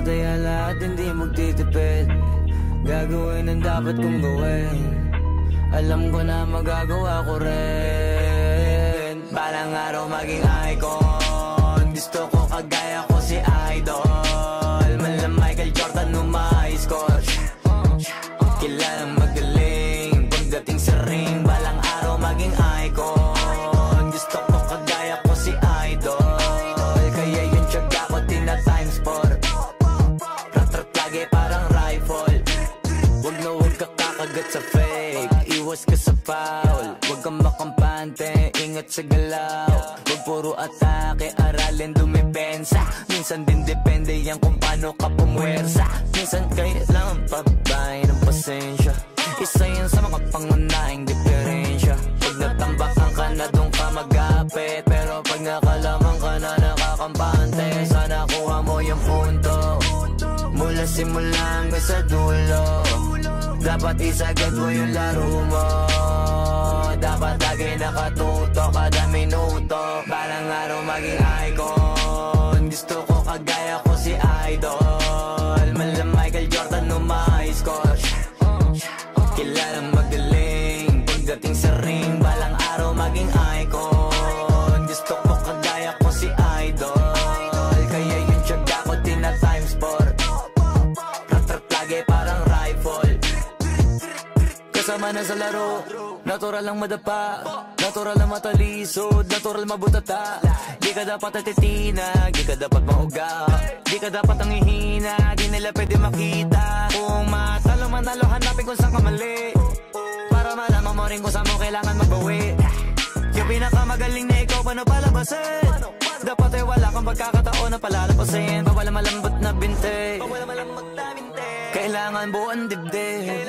Tataya lahat, hindi magtitipid. Gagawin ang dapat kong gawin. Alam ko na magagawa ko rin. Balang araw maging icon. Gusto ko kagaya ko si Idol. Mala Michael Jordan score. Kilalang magaling pagdating sa ring. Balang araw maging icon. Gusto ko kagaya ko si Idol. Kaya yung tiyaga ko tina-times 4. Rat-rat lagi parang rifle. Wag na wag ka kakagat sa fake. Iwas ka sa foul. Wag kang makampante, ingat sa galaw. Wag puro atake, aralin dumipensa. Minsan din depende yan kung paano ka pumwersa. Minsan kailangan pabay ng pasensya. Isa yan sa mga pangunahing diferensya. Pag natambakan ka na doon ka magapit. Pero pag nakalaman ka na nakakampante, sana kuha mo yung punto. Mula simula hanggang sa dulo. Dapat isagad mo yung laro mo. Dapat lagi nakatuto kada minuto. Balang araw maging icon. Gusto ko kagaya ko si Idol. Mala Michael Jordan score. Kilalang magaling pagdating sa ring. Balang araw maging icon. Gusto ko kagaya ko si Idol. Kaya yung tiyaga ko tina-times 4. Rat-rat lagi parang rifle. Kasama na sa laro. Natural lang madapa. Natural lang matalisod. Natural mabutata. Di ka dapat atitina. Di ka dapat mauga. Di ka dapat ang ihina. Di nila pwede makita. Kung matalo manalo hanapin kung saan ka mali. Para malaman mo rin kung saan mo kailangan magbawi. Yung pinakamagaling na ikaw paano palabasin. Dapat ay wala kang pagkakataon na palalapasin. Bawal malambot na binte. Kailangan buuan dibdib.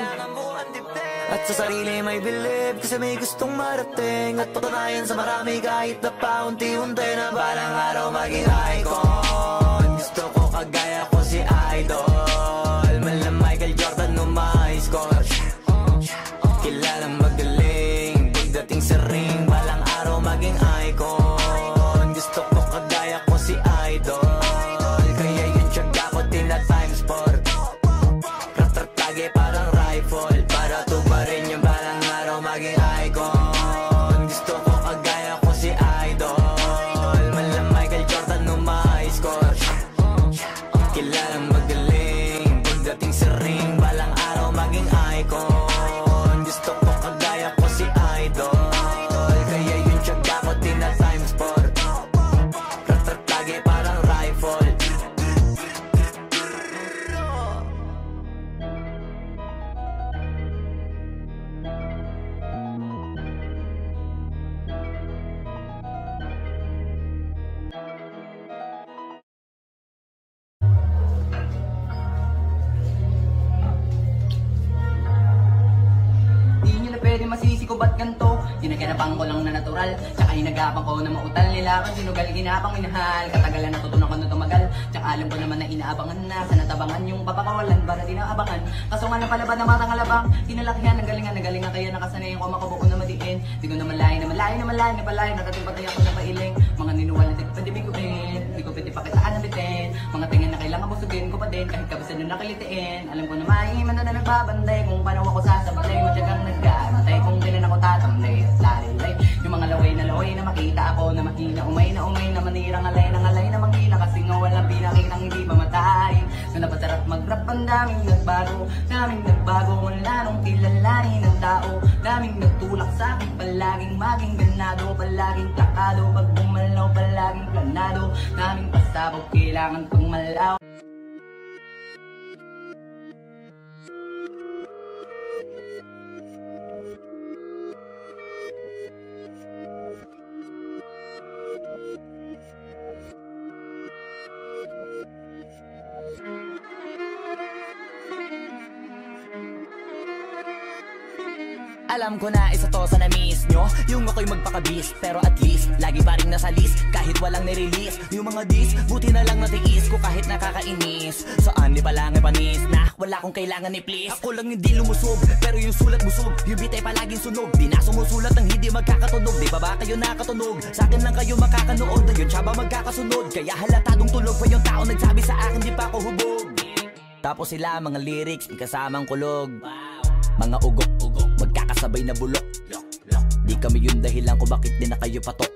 At sa sarili may believe. Kasi may gustong marating. At patunayan sa marami kahit na paunti-unti. Na balang araw maging icon. Gusto ko kagaya ko si Idol. Mala Michael Jordan score. Kilalang magaling pagdating sa ring. Balang araw maging icon. Gusto ko kagaya ko si Idol. Kaya yung tiyaga ko tina-times 4. Rat-rat lagi parang rifle. Para tubarin yung balang araw maging icon. Gusto ko kagaya ko si Idol. Mala Michael Jordan score. Kilalang magaling pagdating sa ring. Balang araw maging icon. Gusto ko kagaya ko si Idol. Kaya yung tiyaga ko tina-times 4. Rat-rat lagi parang rifle. Pwede masisi ko ba't ganto? Ginaganapang ko lang na natural. Tsaka hinagapang ko na mautal nila. Kung sinugal ginapang minahal. Katagalan natutunan ko na tumagal. Tsaka alam ko naman na inaabangan na. Sa natabangan yung papakawalan para di naabangan. Kaso nga napalabad ng matang alabang. Kinalakihan ng galingan kaya nakasanayan ko makabuo na madiin. Di ko naman lain na palain. Natating patay ako na pailing. Mga ninuwalan di ko pwede biguin. Di ko pwede pakitaan na bitin. Mga tingin na kailangan busugin ko pa din. Kahit kabisan nyo nakilitiin. Alam ko na maiiman na nagbabanday. Kung paano ako sasablay. Matyagang nagkaantay. Kung kailan ako tatamlay at larilay. Yung mga laway na makita ako na makina. Umay na manirang alay na mangina. Kasi nga walang pinakitang hindi mamatayin. So napasarap mag-rap ang daming nagbago. Mula nung kilalanin ng tao. Daming nagtulak sa akin. Palaging maging ganado. Palaging plakado. Pag bumalaw palaging planado. Daming pasabog kailangan kong malaw. Alam ko na isa to sa na-miss nyo. Yung ako'y magpakabis. Pero at least, lagi pa rin nasa list. Kahit walang nirelease. Yung mga dis, buti na lang natiis ko kahit nakakainis. Saan di pa lang ipanis na wala akong kailangan ni please. Ako lang hindi lumusog, pero yung sulat busog. Yung beat ay palaging sunog, di na sumusulat ng hindi magkakatunog. Di ba ba kayo nakatunog? Sa akin lang kayo makakanood, ayun siya ba magkakasunod? Kaya halatadong tulog pa yung tao nagsabi sa akin di pa ako hubog. Tapos sila mga lyrics, may kasamang kulog. Mga ugok, magkakasabay na bulok. Di kami yung dahilan kung bakit di na kayo patok.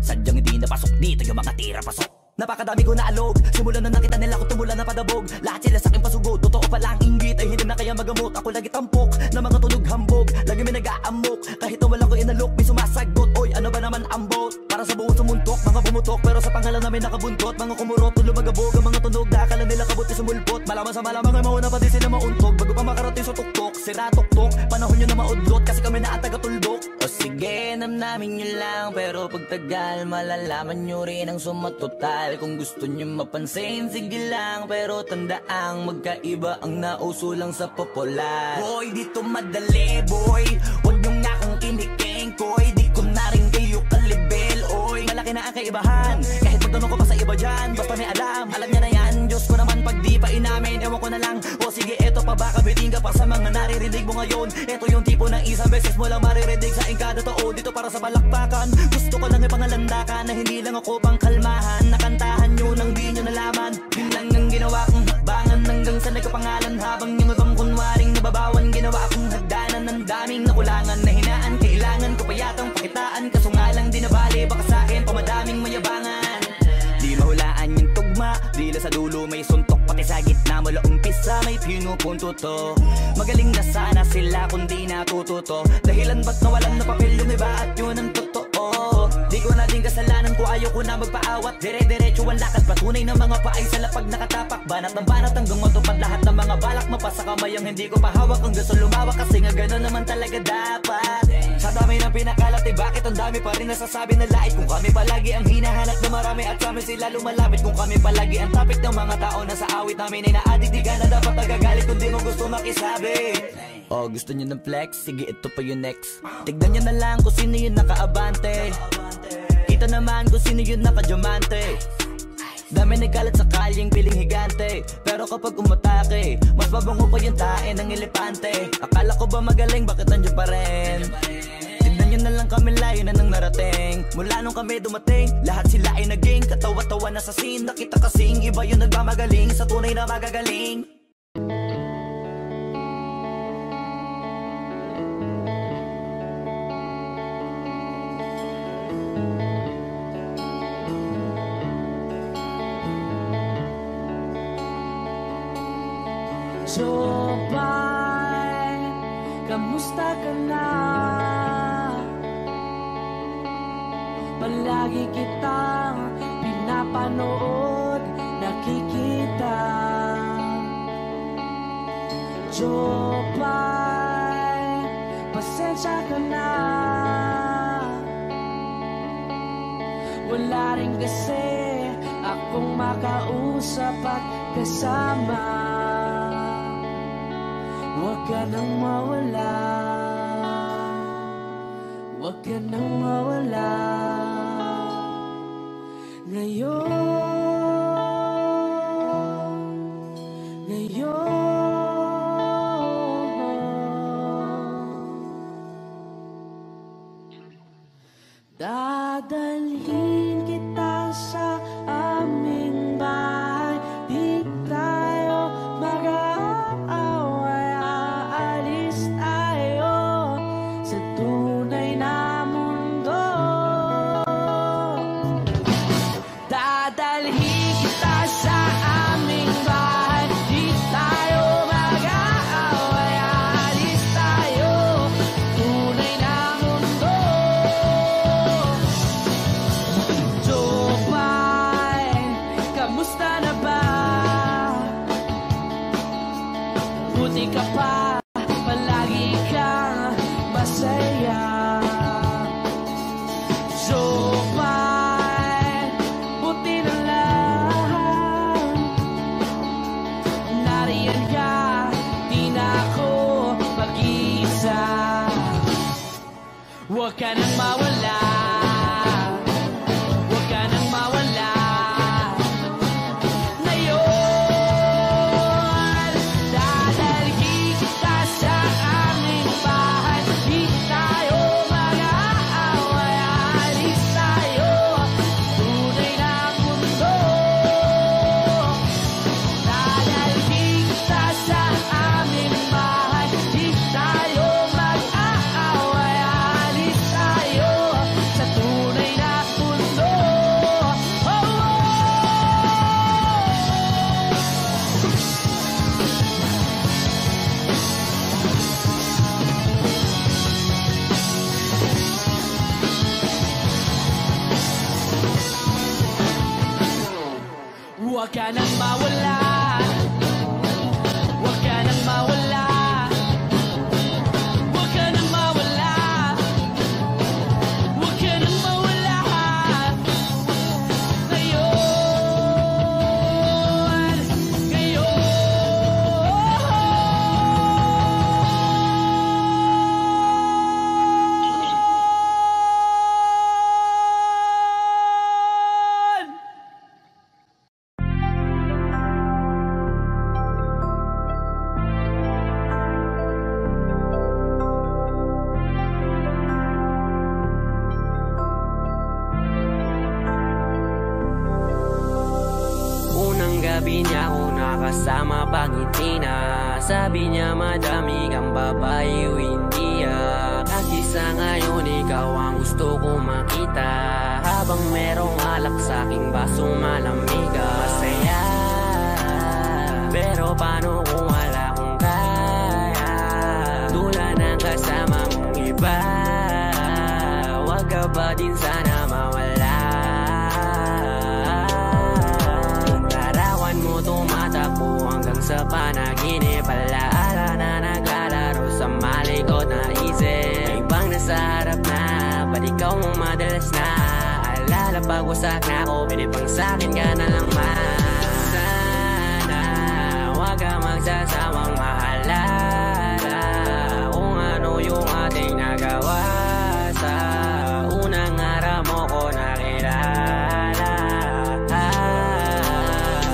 Sadyang hindi napasok dito yung mga tira pasok. Napakadami ko na alog, simulan na nakita nila ko tumula na padabog. Lahat sila sa akin pasugod, totoo pala ang inggit ay hindi na kaya magamot. Ako lagi tampok, na mga tunog hambog. Lagi may nag-aamok, kahit na wala ko inalok. May sumasagot, oy ano ba naman ang bot? Para sa buong sumuntok, mga bumutok. Pero sa pangalan namin nakabuntot. Mga kumurot, tulo magabog. Ang mga tunog na akala nila kabuti sumulpot. Malaman sa malamang ay mauna pa din sila mauntog. Bago pa makarating sa tuktok, sira tuktok. Panahon nyo na maudlot, kasi kami na ang taga-tuldok. O sige, namnamin nyo lang, pero pagtagal malalaman nyo rin ang sumatotal. Kung gusto nyo mapansin, sige lang, pero tandaang magkaiba ang nauso lang sa popular. Boy, dito madali, boy. Huwag nyo nga akong kiniking, koy. Di ko na rin kayo kalibel, oy. Malaki na ang kaibahan, kahit magtanong ko pa sa iba dyan. Basta may alam niya na yan. Diyos ko naman pag di pa inamin, ewan ko na lang. O sige, eto pa ba, kabiting ka pa sa mga naririnig mo ngayon. Eto yung tipo ng isang beses mo lang maririnig sa kada taon. Dito para sa balakbakan, gusto ko lang ipangalandakan na hindi lang ako pang kalmahan. Nakantahan nyo nang di nyo nalaman. Yun lang ang ginawa kong hakbangan hanggang sa nagkapangalan. Habang yung ibang kunwaring nababawan, ginawa akong hagdanan ng daming nakulangan na hinaan. Kailangan ko pa yatang pakitaan, kaso nga lang di nabali. Baka sa akin pamadaming mayabangan. Di mahulaan yung tugma, dila sa dulo may suntok. Pati sa gitna mula umpisa may pinupunto to. Magaling na sana sila kung di natututo. Dahilan ba't nawalan na papel yung iba at yun ang totoo. Di ko na din kasalanan ko, ayaw ko na magpaawat. Dire-diretso ang lakad, patunay ng mga paay sa lapag nakatapak. Banat ng banat hanggang matupad lahat ng mga balak. Mapasa kamay ang hindi ko pahawak hanggang sa lumawak. Kasi nga gano'n naman talaga dapat. Sa dami ng pinakalat, eh bakit ang dami pa rin nasasabi na lait? Kung kami palagi ang hinahanap na marami at sa amin sila lumalapit. Kung kami palagi ang topic ng mga tao na sa awit namin ay na-addict, di ka na dapat nagagalit kung di mo gusto makisabi. Oh, gusto nyo ng flex? Sige, ito pa yung next. Tignan nyo na lang kung sino yung nakaabante. Kita naman kung sino yung nakadiamante. Dami nagkalat sa kalyeng piling higante. Pero kapag umatake, mas mabango pa yung tae ng elepante. Akala ko ba magaling, bakit nandiyan pa rin? Tignan nyo na lang kami, layo na nang narating. Mula nung kami dumating, lahat sila ay naging katawa-tawa na sa scene. Nakita kasing iba yung nagmamagaling sa tunay na magagaling. Jopay, kamusta ka na? Palagi kitang pinapanood, nakikita. Jopay, pasensya ka na. Wala rin kasi akong makausap at kasama. Huwag ka nang mawala, huwag ka nang mawala. Ngayon dadalhin kita sa aming bahay. Di tayo mag-aaway, aalis tayo sa tunay na mundo. Dadalhin kita sa aming bahay. Di tayo mag-aaway, aalis tayo tunay na mundo. Jopay, kamusta na ba? Buti ka pa, palagi kang masaya. Jopay, buti na lang nariyan ka, di na ako mag-iisa. Huwag ka nang mawala, huwag ka nang mawala. Ngayon nakasama pangiti na. Sabi niya madami kang babae o hindi Kasi sa ngayon ikaw ang gusto ko makita. Habang merong alak sa aking basong malamig masaya. Pero paano kung wala kong kaya? Tulad ng kasama mong iba. Wag ka ba din sana mawala? Larawan mo tumatakbo hanggang sa panaginip. Alaala na naglalaro sa malikot na isip. Ibang nasa harap na, ba't ikaw mong madalas na? Alala pag wasak na ako, pinipang sa'kin ka na lang sana. Wag ka magsasawang maalala kung ano yung ating nagawa. Sa unang araw mo ko nakilala.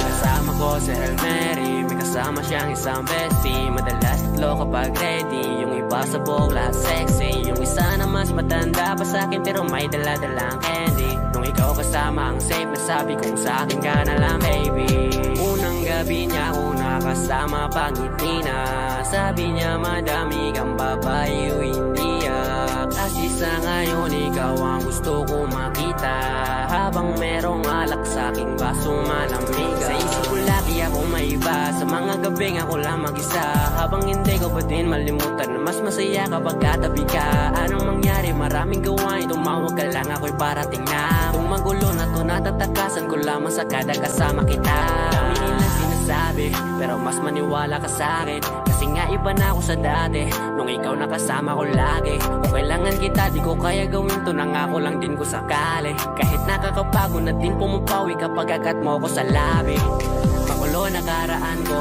Kasama ko si Elmery, may kasama siyang isang bestie. Madalas tatlo kapag ready, yung iba sa buhok lahat sexy. Yung isa na mas matanda pa sa'kin pero may dala-dalang candy. Nung ikaw kasama ang safe, nasabi kong sa'kin ka na lang baby. Unang gabi niya ako nakasama pangiti na. Sabi niya madami kang babae o hindi Kasi sa ngayon ikaw ang gusto ko makita. Habang merong alak sa aking basong malamig. Sa isip ko lagi ako may iba. Sa mga gabing ako lang mag-isa. Habang hindi ko pa din malimutan na mas masaya kapag katabi ka. Anong mangyari? Maraming gawain. Tumawag ka lang ako'y parating na. Kung magulo na to natatakasan ko lamang sa kada kasama kita. Dami nilang sinasabi pero mas maniwala ka sa akin. Kasi nga iba na ako sa dati nung ikaw nakasama ko lagi. Kung kailangan kita di ko kaya gawin to, nangako lang din ko sakali. Kahit nakakabago na din pumupawi kapag agat mo ko sa labi. Magulo na karaan ko,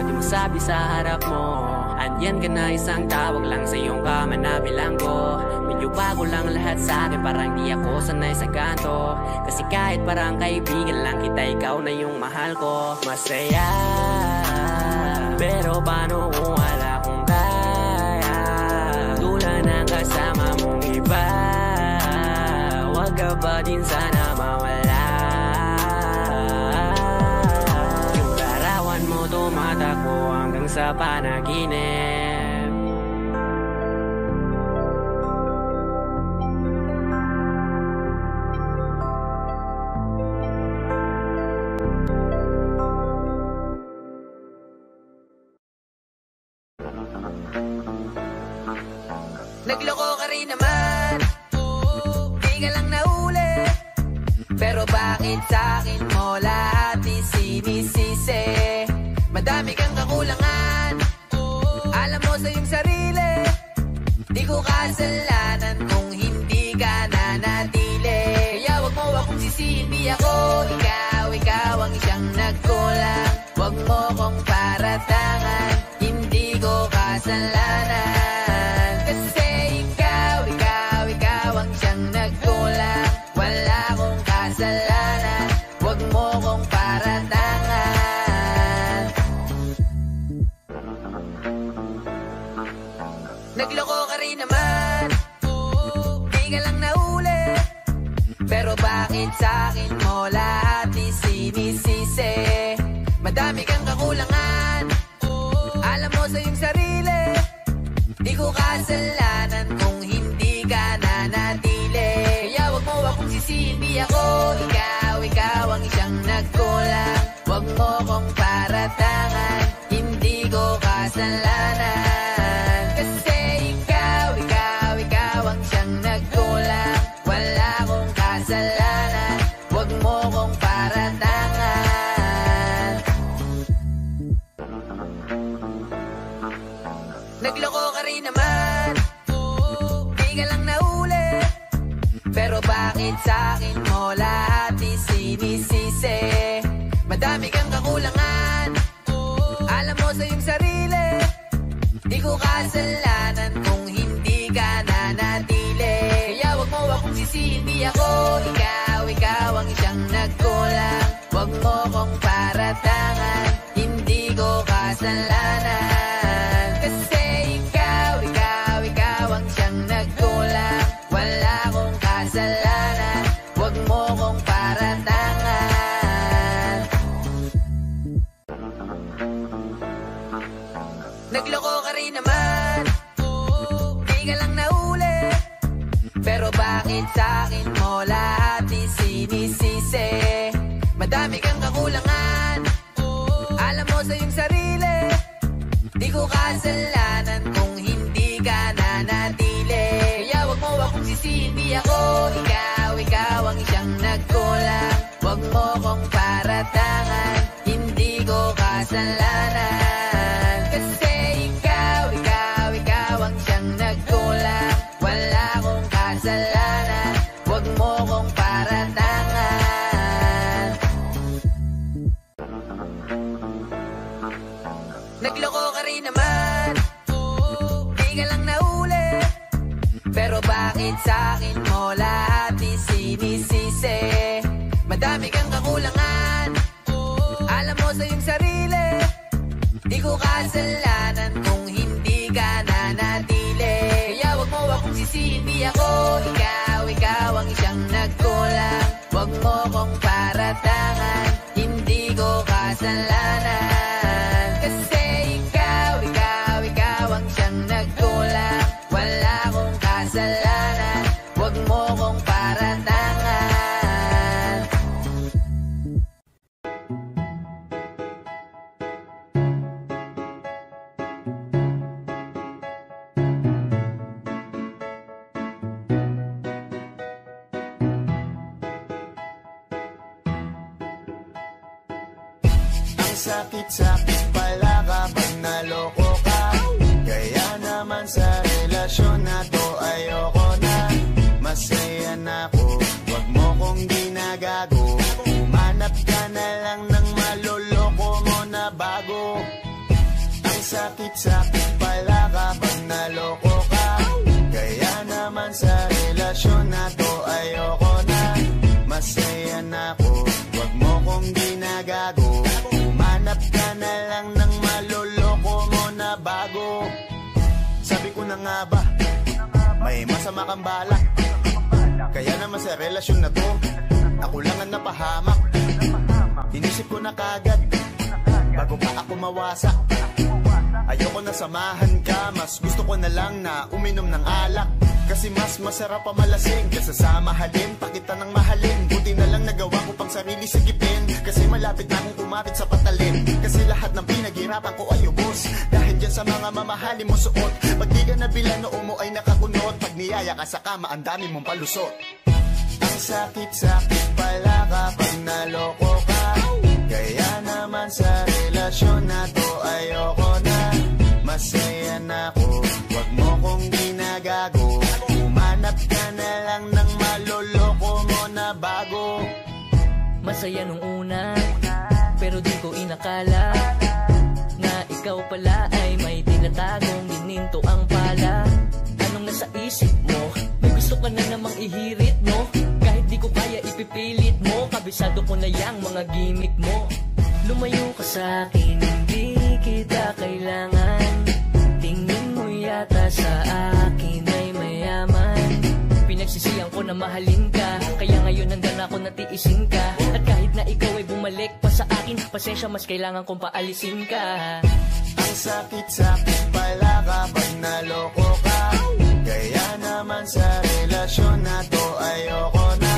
di mo sabi sa harap mo. Andyan ka na isang tawag lang sa iyong kama na bilanggo. Medyo bago lang lahat sa akin, parang di ako sanay sa ganto. Kasi kahit parang kaibigan lang kita, ikaw na yung mahal ko. Masaya, pero paano kung wala kong kaya? Tulad ng kasama mong iba. Wag ka ba din sana mawala? Yung larawan mo tumatakbo hanggang sa panaginip. Nagloko ka rin naman, di ka lang nahuli. Pero bakit sa'kin mo lahat isinisisi? Madami kang kakulangan, alam mo sa iyong sarili. Di ko kasalanan kung hindi ka nanatili. Kaya wag mo akong sisihin, di ako ikaw ang isang nagkulang. Wag mo kong paratangan, hindi ko kasalanan. Nagloko ka rin naman, di ka lang nahuli. Pero bakit sa'kin mo lahat isinisisi? Madami kang kakulangan, alam mo sa iyong sarili. Di ko kasalanan kung hindi ka nanatili. Kaya wag mo akong sisihin, di ako ikaw ang isang nagkulang. Wag mo kong paratangan, hindi ko kasalanan. Nagloko ka rin naman, di ka lang nahuli. Pero bakit sa'kin mo lahat isinisisi? Madami kang kakulangan, alam mo sa iyong sarili. Di ko kasalanan kung hindi ka nanatili. Kaya wag mo akong sisihin, di ako ikaw ang isang nagkulang. Wag mo kong paratangan, hindi ko kasalanan. Nagloko ka rin naman, di ka lang nahuli. Pero bakit sa'kin mo lahat isinisisi? Madami kang kakulangan, alam mo sa iyong sarili. Di ko kasalanan kung hindi ka nanatili. Kaya wag mo akong sisihin, di ako ikaw ang siyang nagkulang. Wag mo kong paratangan, hindi ko kasalanan. Kasi ikaw ang siyang nagkulang. Wala akong kasalanan, wag mo kong paratangan. Nagloko ka rin naman, di ka lang nahuli. Pero bakit sa'kin mo lahat isinisisi? Madami kang kakulangan, alam mo sa iyong sarili. Di ko kasalanan kung hindi ka nanatili. Kaya wag mo akong sisihin, di ako ikaw ang siyang nagkulang. Wag mo kong paratangan, hindi ko kasalanan. Kasi ikaw ang siyang nagkulang. Wala akong kasalanan, wag mo kong paratangan. Sakit-sakit pala kapag naloko ka. Kaya naman sa relasyon na to ayoko na. Masaya na ako, wag mo kong ginagago. Umanap ka na lang ng maloloko mo na bago. Ang sakit-sakit pala kapag naloko ka. Kaya naman sa relasyon na to ayoko na. Masaya na ako, wag mo kong ginagago. Hanap ka na lang ng maloloko mo na bago. Sabi ko na nga ba, may masama kang balak. Kaya naman sa relasyon na to, ako lang ang napahamak. Inisip ko na kagad, bago pa ako mawasak. Ayoko na samahan ka, mas gusto ko na lang na uminom ng alak. Kasi mas masarap pa malasing kaysa sa mahalin, pa kita ng mahalin. Buti na lang nagawa ko pang sarili sigipin. Kasi malapit na akong umapit sa patalin. Kasi lahat ng pinaghirapan ko ay ubos dahil dyan sa mga mamahalin mo suot. Pag di ka nabila noo mo ay nakakunot. Pag niyaya ka sa kama ang dami mong palusot. Ang sakit-sakit pala kapag naloko ka. Kaya naman sa relasyon na to ayoko na. Masaya na ako, wag mo kong ginagago. Umanap ka na lang ng maloloko mo na bago. Masaya nung una, pero di ko inakala na ikaw pala ay may tinatagong gininto ang pala. Anong nasa isip mo? May gusto ka na namang ihirit mo. Kahit di ko kaya ipipilit mo, kabisado ko na yang mga gimmick mo. Lumayo ka sa'kin, hindi kita kailangan. Tingin mo yata sa akin ay mayaman. Pinagsisiyang ko na mahalin ka, kaya ngayon nandan ako natiisin ka. At kahit na ikaw ay bumalik pa sa akin, pasensya mas kailangan kong paalisin ka. Ang sakit-sakit pala kapag naloko ka. Kaya naman sa relasyon na to ayoko na.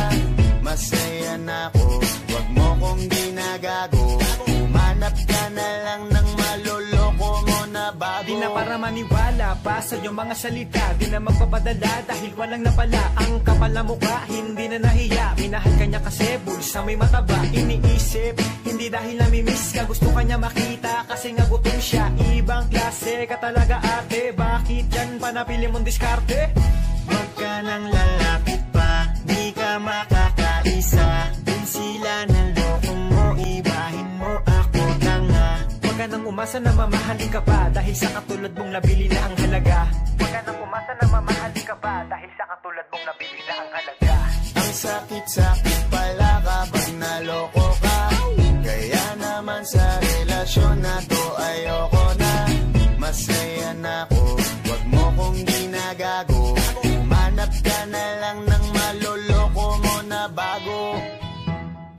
Masaya na ako, wag mo kong ginagago. Umanap ka na lang ng maloloko mo na bago. Di na para maniwala pa sa iyong mga salita. Di na magpapadala dahil walang napala. Ang kapal na mukha, hindi na nahiya. Minahal ka niya kasi bulsa may mataba. Iniisip, hindi dahil namimiss ka. Gusto ka niya makita kasi nga gutom siya. Ibang klase ka talaga ate. Bakit yan pa napili mong diskarte? Wag ka nang lalapit pa, di ka makakaisa. Dun sila ng loko mo, ibahin mo ako tanga. Wag ka nang umasa na mamahalin ka pa, dahil sa katulad mong nabili na ang halaga. Wag ka nang umasa na mamahalin ka pa, dahil sa katulad mong nabili na ang halaga. Ang sakit-sakit pala kapag naloko ka. Kaya naman sa relasyon na to ayoko na. Masaya na ako, wag mo kong ginagago. Umanap ka na lang ng maloloko mo na bago.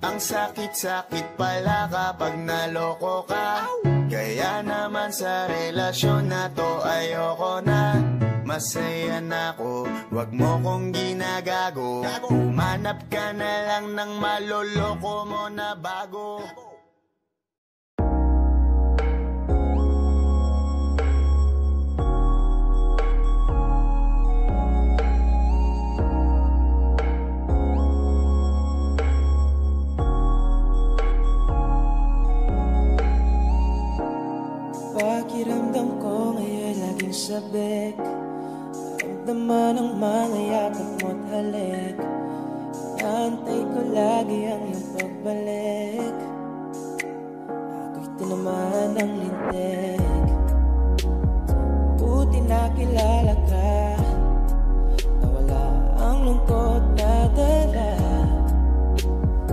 Ang sakit-sakit pala kapag naloko ka. Kaya naman naman sa relasyon na to, ayoko na. Masaya na ako, wag mo kong ginagago. Humanap ka na lang ng maloloko mo na bago. Pakiramdam ko ngayon laging sabik, naramdaman ang mga yakap mo't halik. Naantay ko lagi ang iyong pagbalik, ako'y tinamaan ng lintik. Buti nakilala ka, nawala ang lungkot na dala.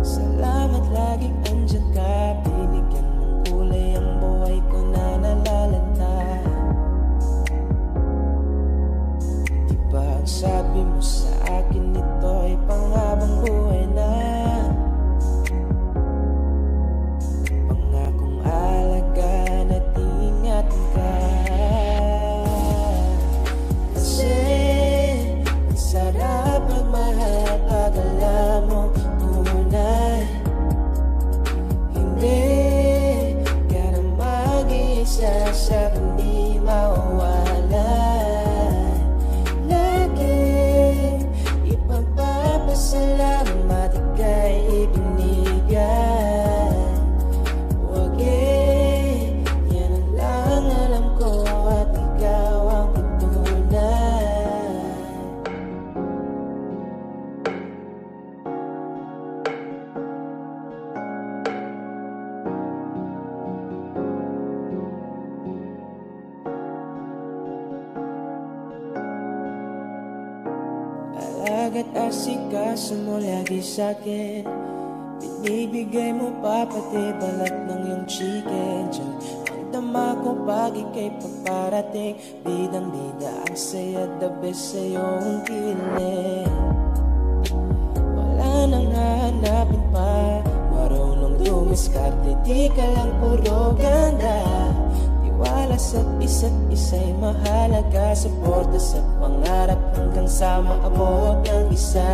Salamat laging andyan ka, binigyan ng kulay ang buhay ko na nalalanta. Diba ang sabi mo sa akin, ito ay panghabang buhay na. Pangakong alagaan at ingatan ka. Kasi ang sarap magmahal pag alam mo tunay. Hindi ka na mag-iisa sa hindi mawawala. Lagi ipagpapasalamat ika'y ibinigay. Huwag yan ang lang alam ko at ikaw ang patunay. Alaga't asikaso mo lagi sa'kin, binibigay mo pa pati balat ng iyong chicken. Diyan ang dama ko pag ika'y pagparating, bidang bida ang saya, the best sa iyong kilig. Wala nang hahanapin pa, marunong dumiskarte, di ka lang puro ganda. Tiwala sa isa't isa'y mahalaga, suporta sa pangarap hanggang sa maabot ng isa.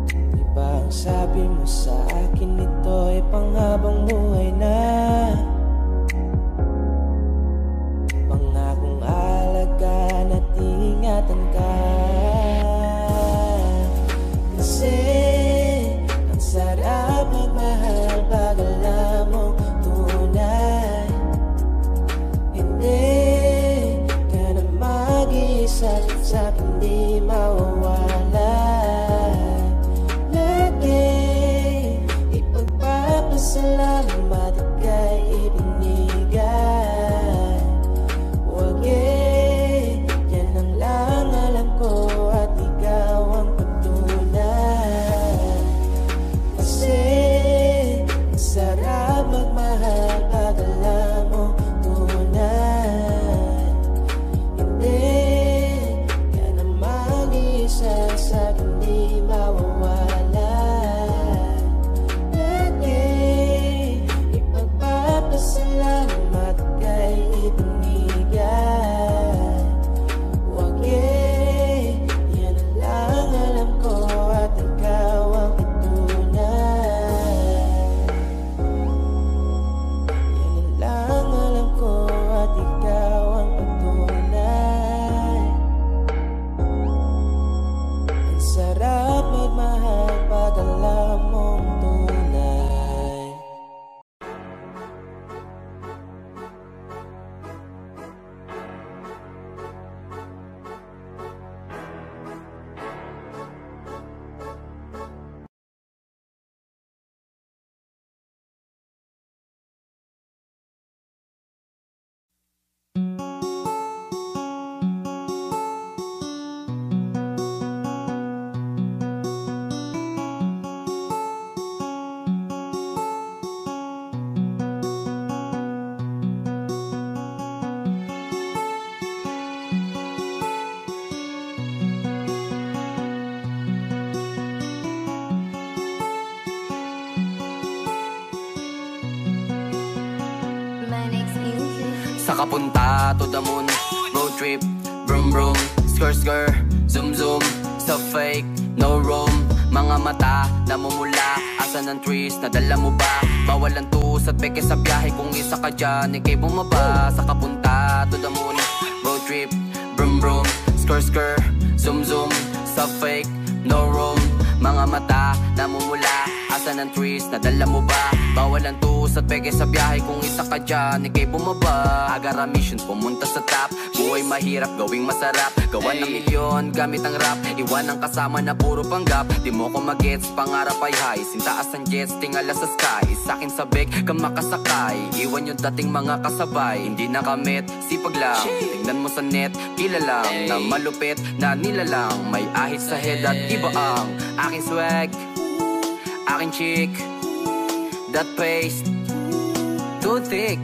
Diba ang sabi mo sa akin, ito ay panghabang buhay na. Pangakong alagaan at ingatan ka. Kasi ang sarap magmahal pag alam mo tunay. Hindi ka na mag-iisa sa hindi mawawala. Lagi ipagpapasalamat Saka punta to the moon. Road trip, brum brum, skr skr, zoom zoom. Sa fake, no room. Mga mata, namumula. Asan ang trees, nadala mo ba? Bawal ang tus at peke sa biyahe. Kung isa ka dyan, ikay bumaba. Saka punta to the moon. Road trip, brum brum, skr skr, zoom zoom. Sa fake, no room. Mga mata, namumula. Asan ang trees, nadala mo ba? Bawal ang tus at peke sa biyahe. Kung isa ka dyan, ikay bumaba. Agara mission, pumunta sa top. Buhay mahirap, gawing masarap. Gawa ng milyon, gamit ang rap. Iwan ang kasama na puro panggap. Di mo ko magets, pangarap ay high. Sintaas ang jets, tingala sa sky. Sa'kin sabik, ka makasakay. Iwan yung dating mga kasabay. Hindi nakamit, sipag lang. Tingnan mo sa net, kilalang. Na malupit, na nilalang. May ahit sa head at iba ang aking swag, aking chick. That paste, too thick.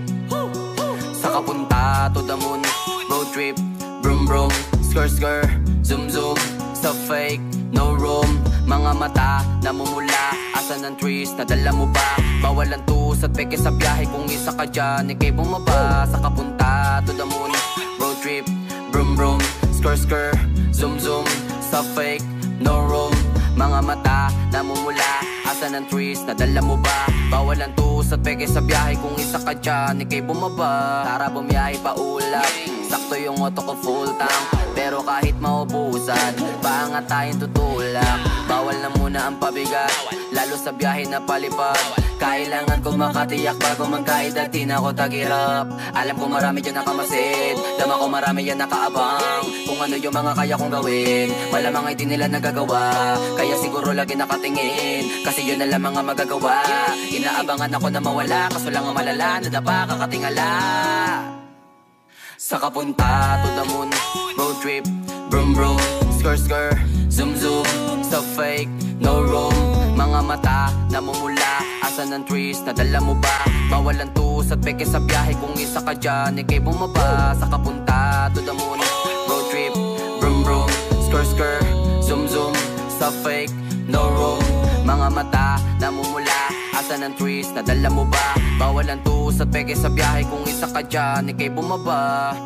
Saka punta to the moon. Road trip, brum brum, skr skr, zoom zoom. Sa fake, no room. Mga mata, namumula. Asan ang trees, nadala mo ba? Bawal ang tus at peke sa biyahe. Kung isa ka dyan, ikay bumaba. Saka punta to the moon. Road trip, brum brum, skr skr, zoom zoom. Sa fake, no room. Mga mata, namumula. Asan ang trees, nadala mo ba? Bawal ang tus at peke sa biyahe. Kung isa ka dyan, ikay bumaba. Tara bumiyahe pa ulap. Sakto yung auto ko full tank. Pero kahit maubusan, paangat tayong tutulak. Bawal na muna ang pabigat, lalo sa biyahe na palipad. Kailangan kong makatiyak bago magkaedad, di na ako tagirap. Alam ko marami dyan nakamasid, dama ko marami yan nakaabang. Kung ano yung mga kaya kong gawin, malamang ay di nila nagagawa. Kaya siguro lagi nakatingin, kasi yun na lang mga magagawa. Inaabangan ako na mawala, kaso lang ang malala, nadapa kakatingala. Saka punta to the moon. Road trip, brum brum, skr skr, zoom zoom. Sa fake, no room. Mga mata, namumula. Asan ang trees, nadala mo ba? Bawal ang tus at peke sa biyahe. Kung isa ka dyan, ikay bumaba. Saka punta to the moon. Road trip, brum brum, skr skr, zoom zoom. Sa fake, no room. Mga mata, namumula. Asan ang trees, nadala mo ba? Bawal ang tus at peke sa biyahe. Kung isa ka dyan, ikay bumaba.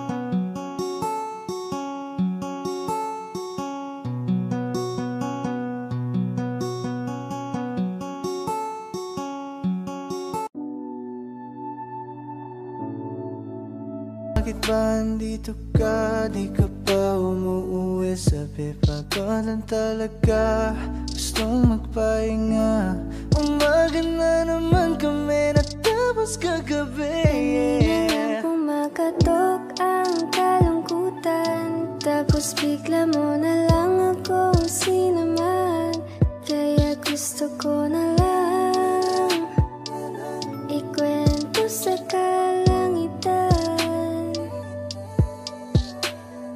Bakit ba andito ka? Di ka pa umuuwi. Sabi pagod lang talaga, gustong magpahinga. Umaga na naman kami, natapos kagabi. Hindi na pumakatok ang kalungkutan, tapos bigla mo na lang ako sinaman. Kaya gusto ko na lang ikwento sa kalangitan.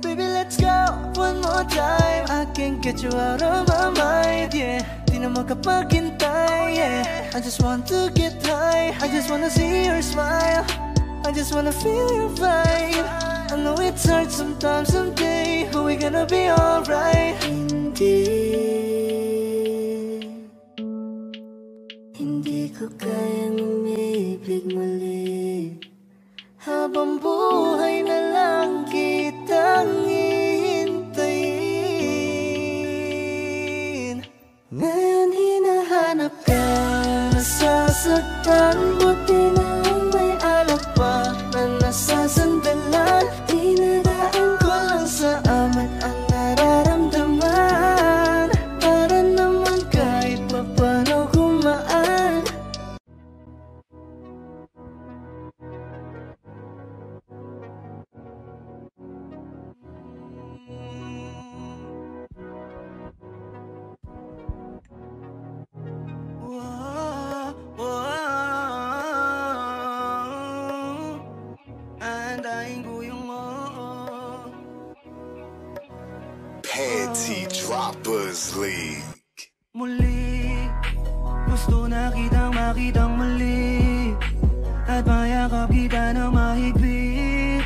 Baby, let's go one more time. I can't get you out of my mind, yeah. Di na makapaghintay, yeah. I just want to get high, I just wanna see your smile, I just wanna feel your vibe. I know it's hard sometimes, someday, but we're gonna be alright. Hindi ko kayang umibig muli. Habang buhay na lang kitang hihintayin. Ngayon hinahanap ka, nasasaktan. Buti na lang may alak pa na nasasandalan. Dinadaan ko lang sa amat ang nararamdaman, para naman kahit papano kumaan. Panty Droppers League. Muli, gusto na kitang makitang muli, at mayakap kita ng mahigpit.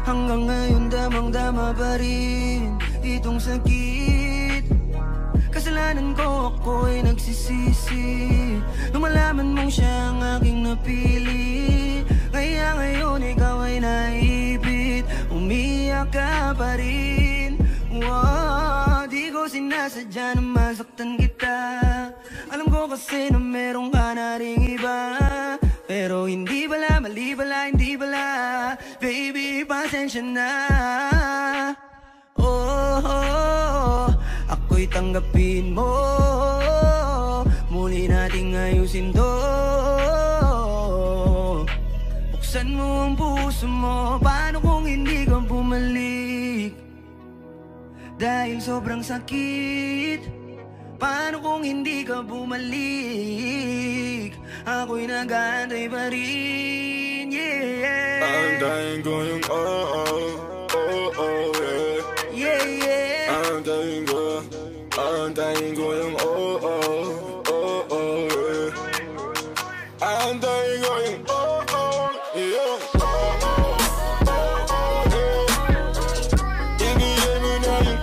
Hanggang ngayon damang-dama pa rin itong sakit. Kasalanan ko, ako'y nagsisisi nung malaman mong siya ang aking napili. Kaya ngayon ikaw ay naiwan. pa rin. Di ko sinasadya na masaktan kita. Alam ko kasi na meron ka na ring iba, pero hindi bala, mali bala, hindi bala. Baby, pasensya na. Ako'y tanggapin mo, muli nating ayusin to. Buksan mo ang puso mo, paano kung hindi ka bumalik? Dahil sobrang sakit, paano kung hindi ka bumalik? Ako'y nag-aantay pa rin, yeah. Aantayin ko yung yeah. Yeah, yeah. Aantayin ko yung yeah. Aantayin ko yung yeah. Ibigay mo na yung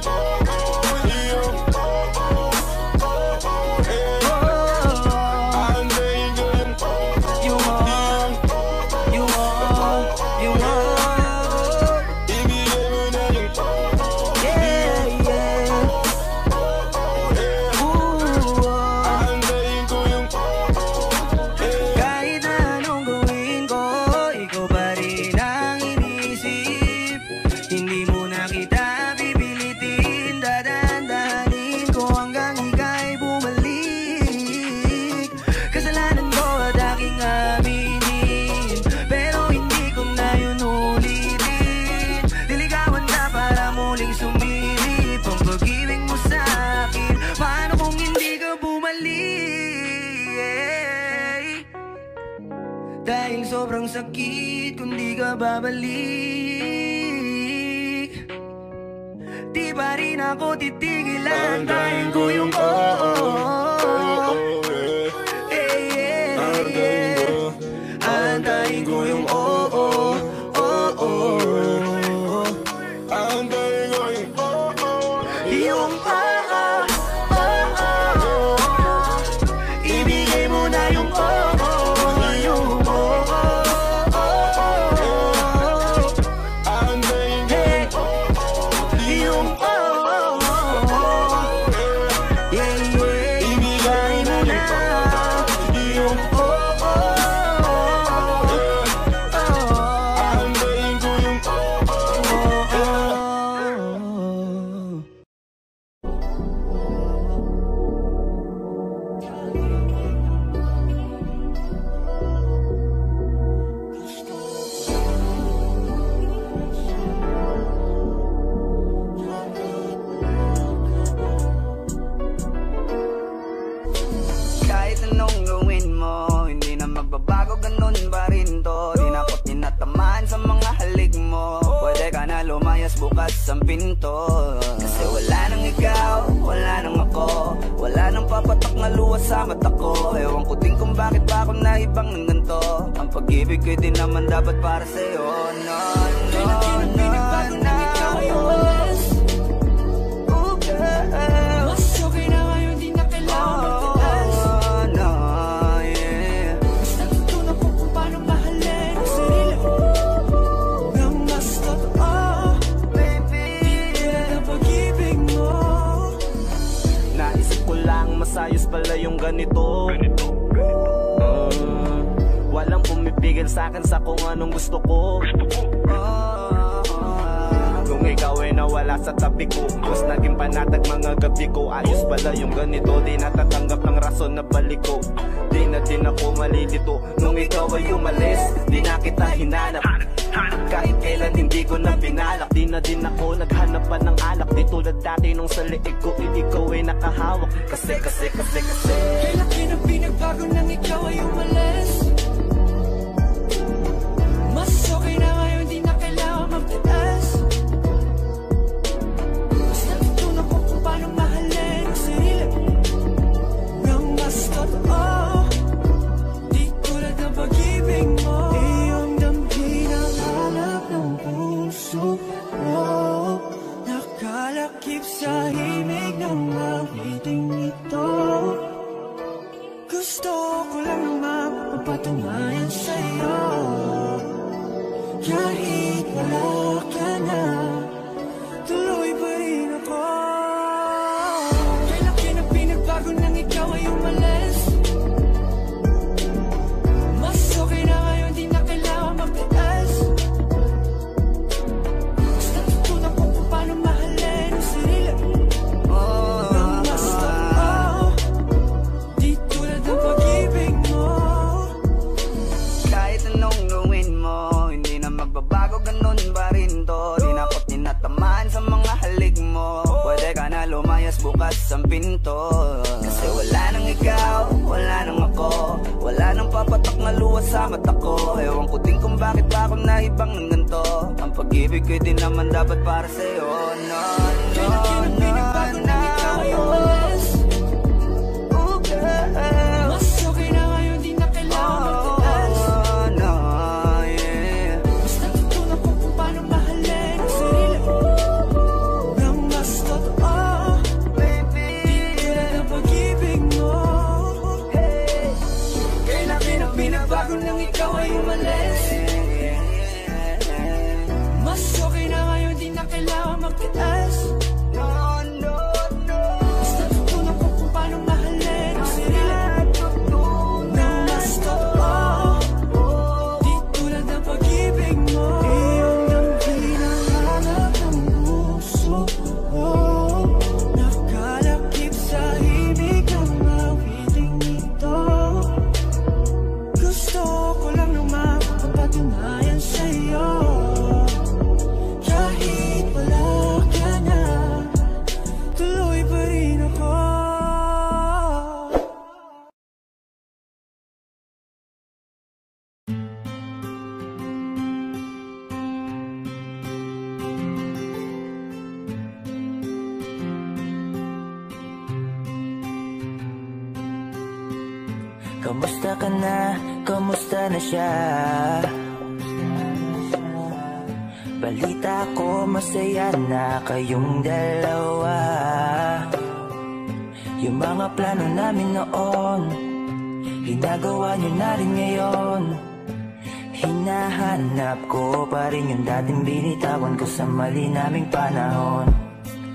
dahil sobrang sakit kung di ka babalik. Di pa rin ako titigilan. Antayin ko yung antayin ko yung antayin ko yung ibigay mo na yung bukas ang pinto. Kasi wala nang ikaw, wala nang ako, wala nang papatak na luha sa mata ko. Ewan ko din kung bakit ba ako naibang ng ganito. Ang pag-ibig ko'y din naman dapat para sa'yo. No, no, no, no, ikaw ay umalis. Oh girl, mas okay na ngayon, di na kailangan magtilas. No, yeah. Mas natutunan ko kung paano mahalin ang sarili ko nang mas totoo. Masayos pala yung ganito. Walang pumipigil sa'kin sa kung anong gusto ko. Kung ikaw ay nawala sa tabi ko, mas naging panatag mga gabi ko. Ayos pala yung ganito, di natatanggap ng rason na balik ko. Di na din ako malilito nung ikaw ay umalis. Di na kita hinanap, kahit kailan hindi ko na pinalak. Di na din ako naghanap pa ng alak. Di tulad dati nung sa liig ko, ikaw ay nakahawak. Kasi kailan pinagbago nang ikaw ay umalis. Mas okay na ngayon, di na kailangan magtiis. Mas natutunan ko kung paano mahalin ang sarili nang mas totoo. Di tulad ng pag-ibig mo. Iyong damhin ang hanap ng puso mo. Nakalakip sa himig ng awiting ito. Gusto ko lang naman mapatunayan sa'yo, kahit wala ka na, ang pinto. Kasi wala nang ikaw, wala nang ako, wala nang papatak na luwas sa mata ko. Ewan ko din kung bakit ba ako naibang ng ganito. Ang pag-ibig ko'y di naman dapat para sa'yo. No, no, no, no. Mas okay na ngayon, di na kailangan magtaas. Mas natutunan ko kung paano mahalin ang sarili nang mas totoo. Di tulad ang pag-ibig mo. Kailangan na binabago nang ikaw ay umalis. Mas okay na ngayon, di na kailangan magtaas. Kamusta ka na? Kamusta na siya? Balita ko masaya na kayong dalawa. Yung mga plano namin noon, ginagawa niyo na rin ngayon. Hinahanap ko pa rin yung dating binitawan ko sa mali naming panahon.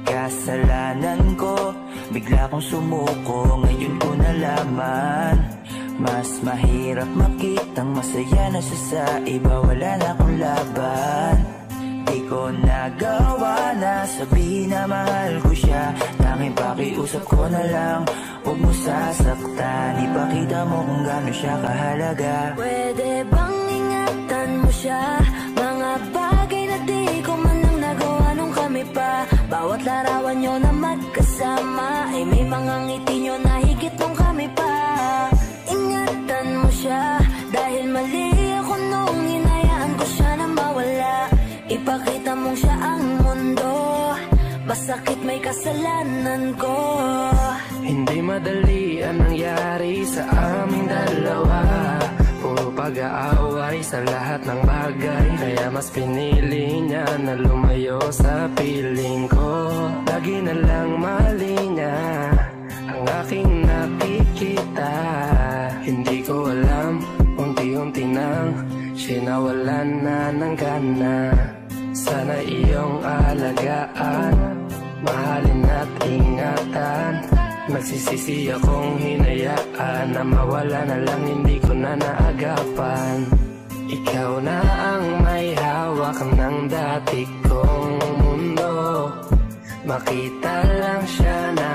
Kasalanan ko, bigla kong sumuko, ngayon ko nalaman. Mas mahirap makitang masaya na siya sa iba, wala na akong laban. Di ko nagawa na sabihin na mahal ko siya. Tanging pakiusap ko na lang, huwag mo sasaktan. Ipakita mo kung gaano siya kahalaga. Pwede bang ingatan mo siya? Mga bagay na di ko man lang nagawa nung kami pa. Bawat larawan nyo na magkasama ay may mga ngiti nyo na higit nung kami pa. Ingatan mo siya dahil mali ako nung hinayaan ko siya na mawala. Ipakita mong siya ang mundo, masakit may kasalanan ko. Hindi madali ang nangyari sa aming dalawa. Puro pag-aaway sa lahat ng bagay, kaya mas pinili niya na lumayo sa piling ko. Lagi na lang mali niya ang aking nakikita. Hindi ko alam, unti-unti nang sinawalan na ng gana. Sana iyong alagaan, mahalin at ingatan. Nagsisisi akong hinayaan na mawala na lang, hindi ko na naagapan. Ikaw na ang may hawak ng dati kong mundo. Makita lang siya na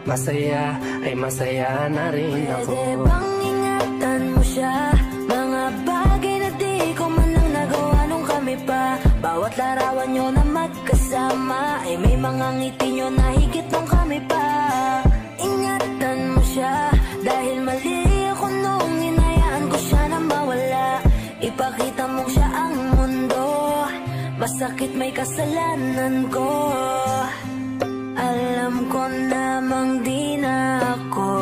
masaya, ay masaya na rin ako. Pwede bang ingatan mo siya? Mga bagay na di ko man lang nagawa nung kami pa. Bawat larawan nyo na magkasama ay may mga ngiti nyo na higit nung kami pa. Ingatan mo siya dahil mali ako nung hinayaan ko siya na mawala. Ipakita mong siya ang mundo, masakit may kasalanan ko. Alam ko namang di na ako.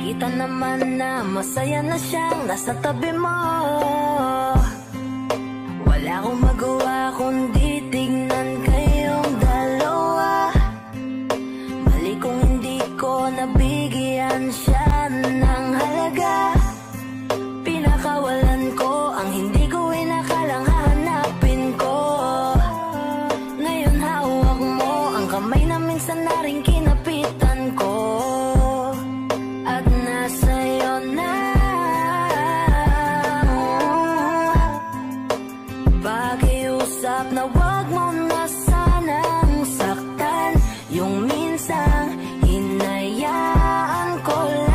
Kita naman na masaya na siyang nasa tabi mo. Wala akong magawa kundi tignan kayong dalawa. Mali kung hindi ko nabigyan siya ng halaga. Pinakawalan ko ang hindi ko inakalang hahanapin ko. Ngayon hawak mo ang kamay na minsan na rin kinapitan ko. At nasa'yo na pakiusap na wag mo na sanang saktan. Yung minsan hinayaan ko lang.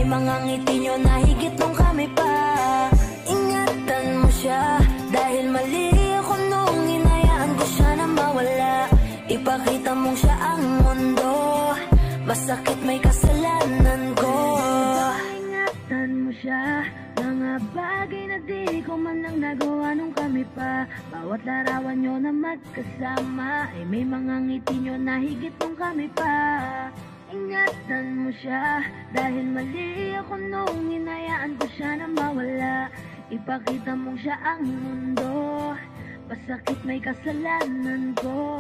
mga ngiti nyo na higit nung kami pa. Ingatan mo siya, dahil mali ako nung hinayaan ko siya na mawala. Ipakita mong siya ang mundo, masakit may kasalanan ko. Ingatan mo siya, mga bagay na di ko man lang nagawa nung kami pa. Bawat larawan nyo na magkasama ay may mga ngiti nyo na higit nung kami pa. Ingatan mo siya, dahil mali ako nung hinayaan ko siya na mawala. Ipakita mong siya ang mundo, masakit may kasalanan ko.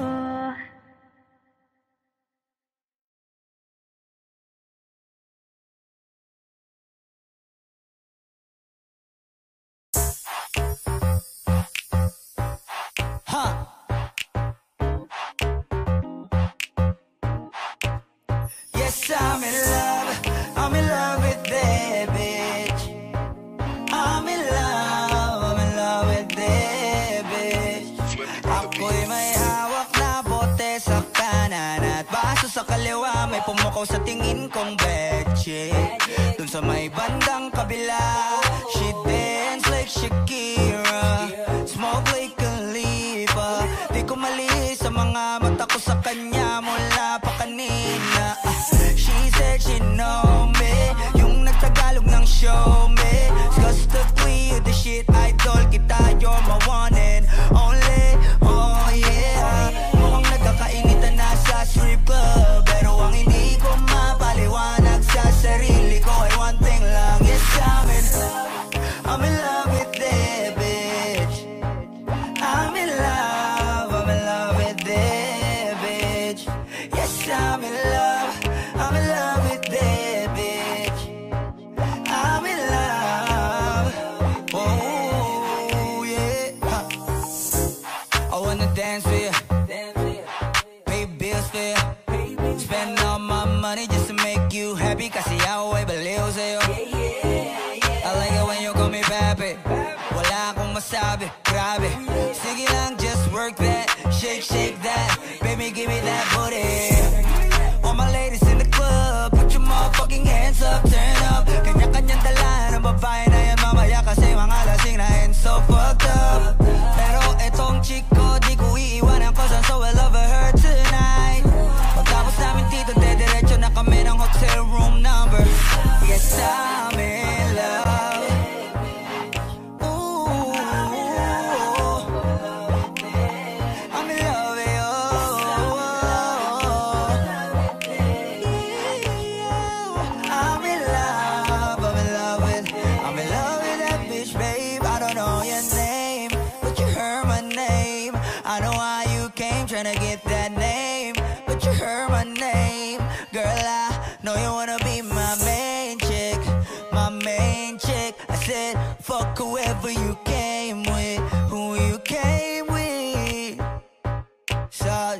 Yes, I'm in love with that bitch. I'm in love with that bitch. Ako'y may hawak na bote sa kanan at baso sa kaliwa, may pumukaw sa tingin kong betche. Dun sa may bandang kabila, she dance like Shakira, smoke like Khalifa. Di ko mali sa mga mata ko sa kanya mula pa kanina. She said she know me, yung nagtagalog ng show me. Disgustingly you the shit, idol kita, you're my one and only. Oh yeah, mukhang nagkakainitan na sa strip club, pero ang hindi ko mapaliwanag sa sarili ko ay one thing lang. Yes, I'm in love with that bitch. I'm in love with that bitch. Yes, I'm in love with that bitch. I'm in love. Oh yeah. I wanna dance with you, pay bills for you, spend all my money just to make you happy. Kasi ako ay baliw sa'yo. I like it when you call me papi. Wala akong masabi, grabe. Sige lang, just work that, shake that. Baby, give me that booty. All my ladies in the club, put your motherfucking hands up, turn up. Kanya-kanyang dala ng babae na yan mamaya, kasi mga lasing na and so fucked up. Pero etong chick ko, di ko iiwanan cause I'm so in love with her tonight. Pagtapos namin dito, dediretso na kami ng hotel room number. Yes, I'm in love. Ooh, I'm in love with you. I'm in love with that bitch, babe. I don't know your name, but you heard my name. I know how you came, tryna get that name, but you heard my name. Girl, I know you wanna be my main chick, my main chick. I said, fuck whoever you came with, who you came with. So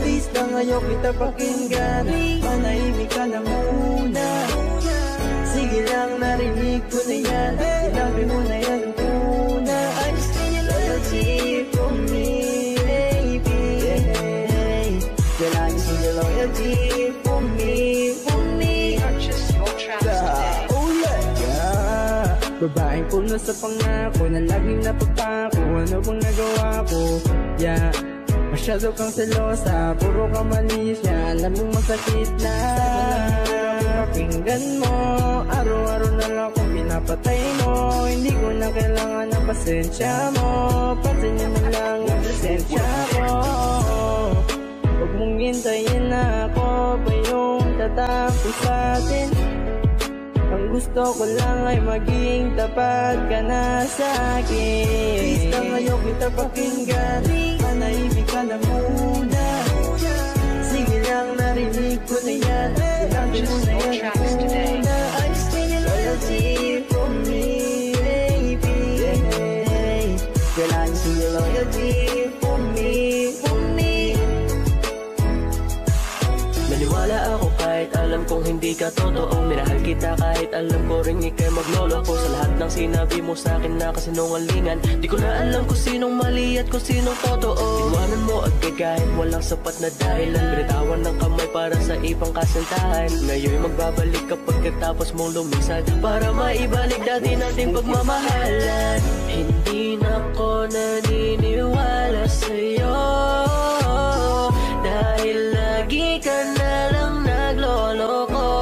please lang ayaw kita pakinggan, manahimik ka na muna. Sige lang, narinig ko na yan, sinabi mo na yan muna. I just need your loyalty for me, baby. Girl, I just need your loyalty for me, for me. Purchase your tracks today. Oh yeah. Babaeng puno sa pangako na laging napagpako, ano bang nagawa ko? Yeah. Masyado kang selosa, puro ka malisya, alam mong masakit na. Pakinggan mo, araw-araw na lang kung pinapatay mo. Hindi ko na kailangan ng pasensya mo, pansinin mo lang ang presensya ko. Huwag mong hintayin na ako pa yung tatapos sa atin. Ang gusto ko lang ay maging tapat ka na sa akin. Please lang ayaw kita pakinggan, manahimik ka na muna. Sige lang, narinig ko na yan, sinabi mo na yan muna. I just need your loyalty for me, baby. Girl, I just need your loyalty for me, for me. Naniwala ako kahit alam kong hindi hindi ka totoo. Minahal kita kahit alam ko rin ikay magloloko. Sa lahat ng sinabi mo sa akin na kasinungalingan, di ko na alam kung sinong mali at kung sinong totoo. Iwanan mo agad kahit walang sapat na dahilan. Binitawan ng kamay para sa ibang kasintahan. Ngayon'y magbabalik kapag katapos mong lumisan, para maibalik dati nating pagmamahalan. Hindi na ko naniniwala sa'yo, dahil lagi ka na lang nagloloko.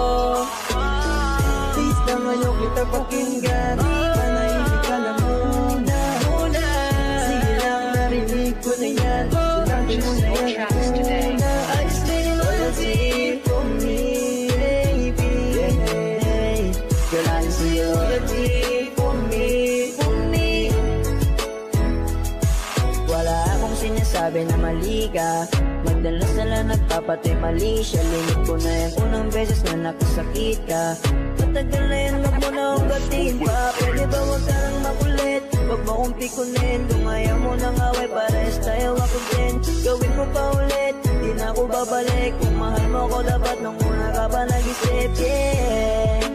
Please na ngayon kita pakinggan, manahimik ka lang muna. Sige lang, narinig ko na yan. Sinabi mo na yan muna. I just need your loyalty for me, baby. Girl, I just need your loyalty for me, for me. Wala akong sinasabi na mali ka, magdalas na lang nagpapatoy mali siya. Limit ko na yung unang beses na nakasakit ka. Matagal na yan, wag mo na akong gatiin pa. Pwede ba wag ka lang makulit, wag mo akong pikunin. Kung ayaw mo nang away, parehas tayo ako din. Gawin mo pa ulit, di na ako babalik. Kung mahal mo ko dapat nung una ka pa nag-isip, yeah.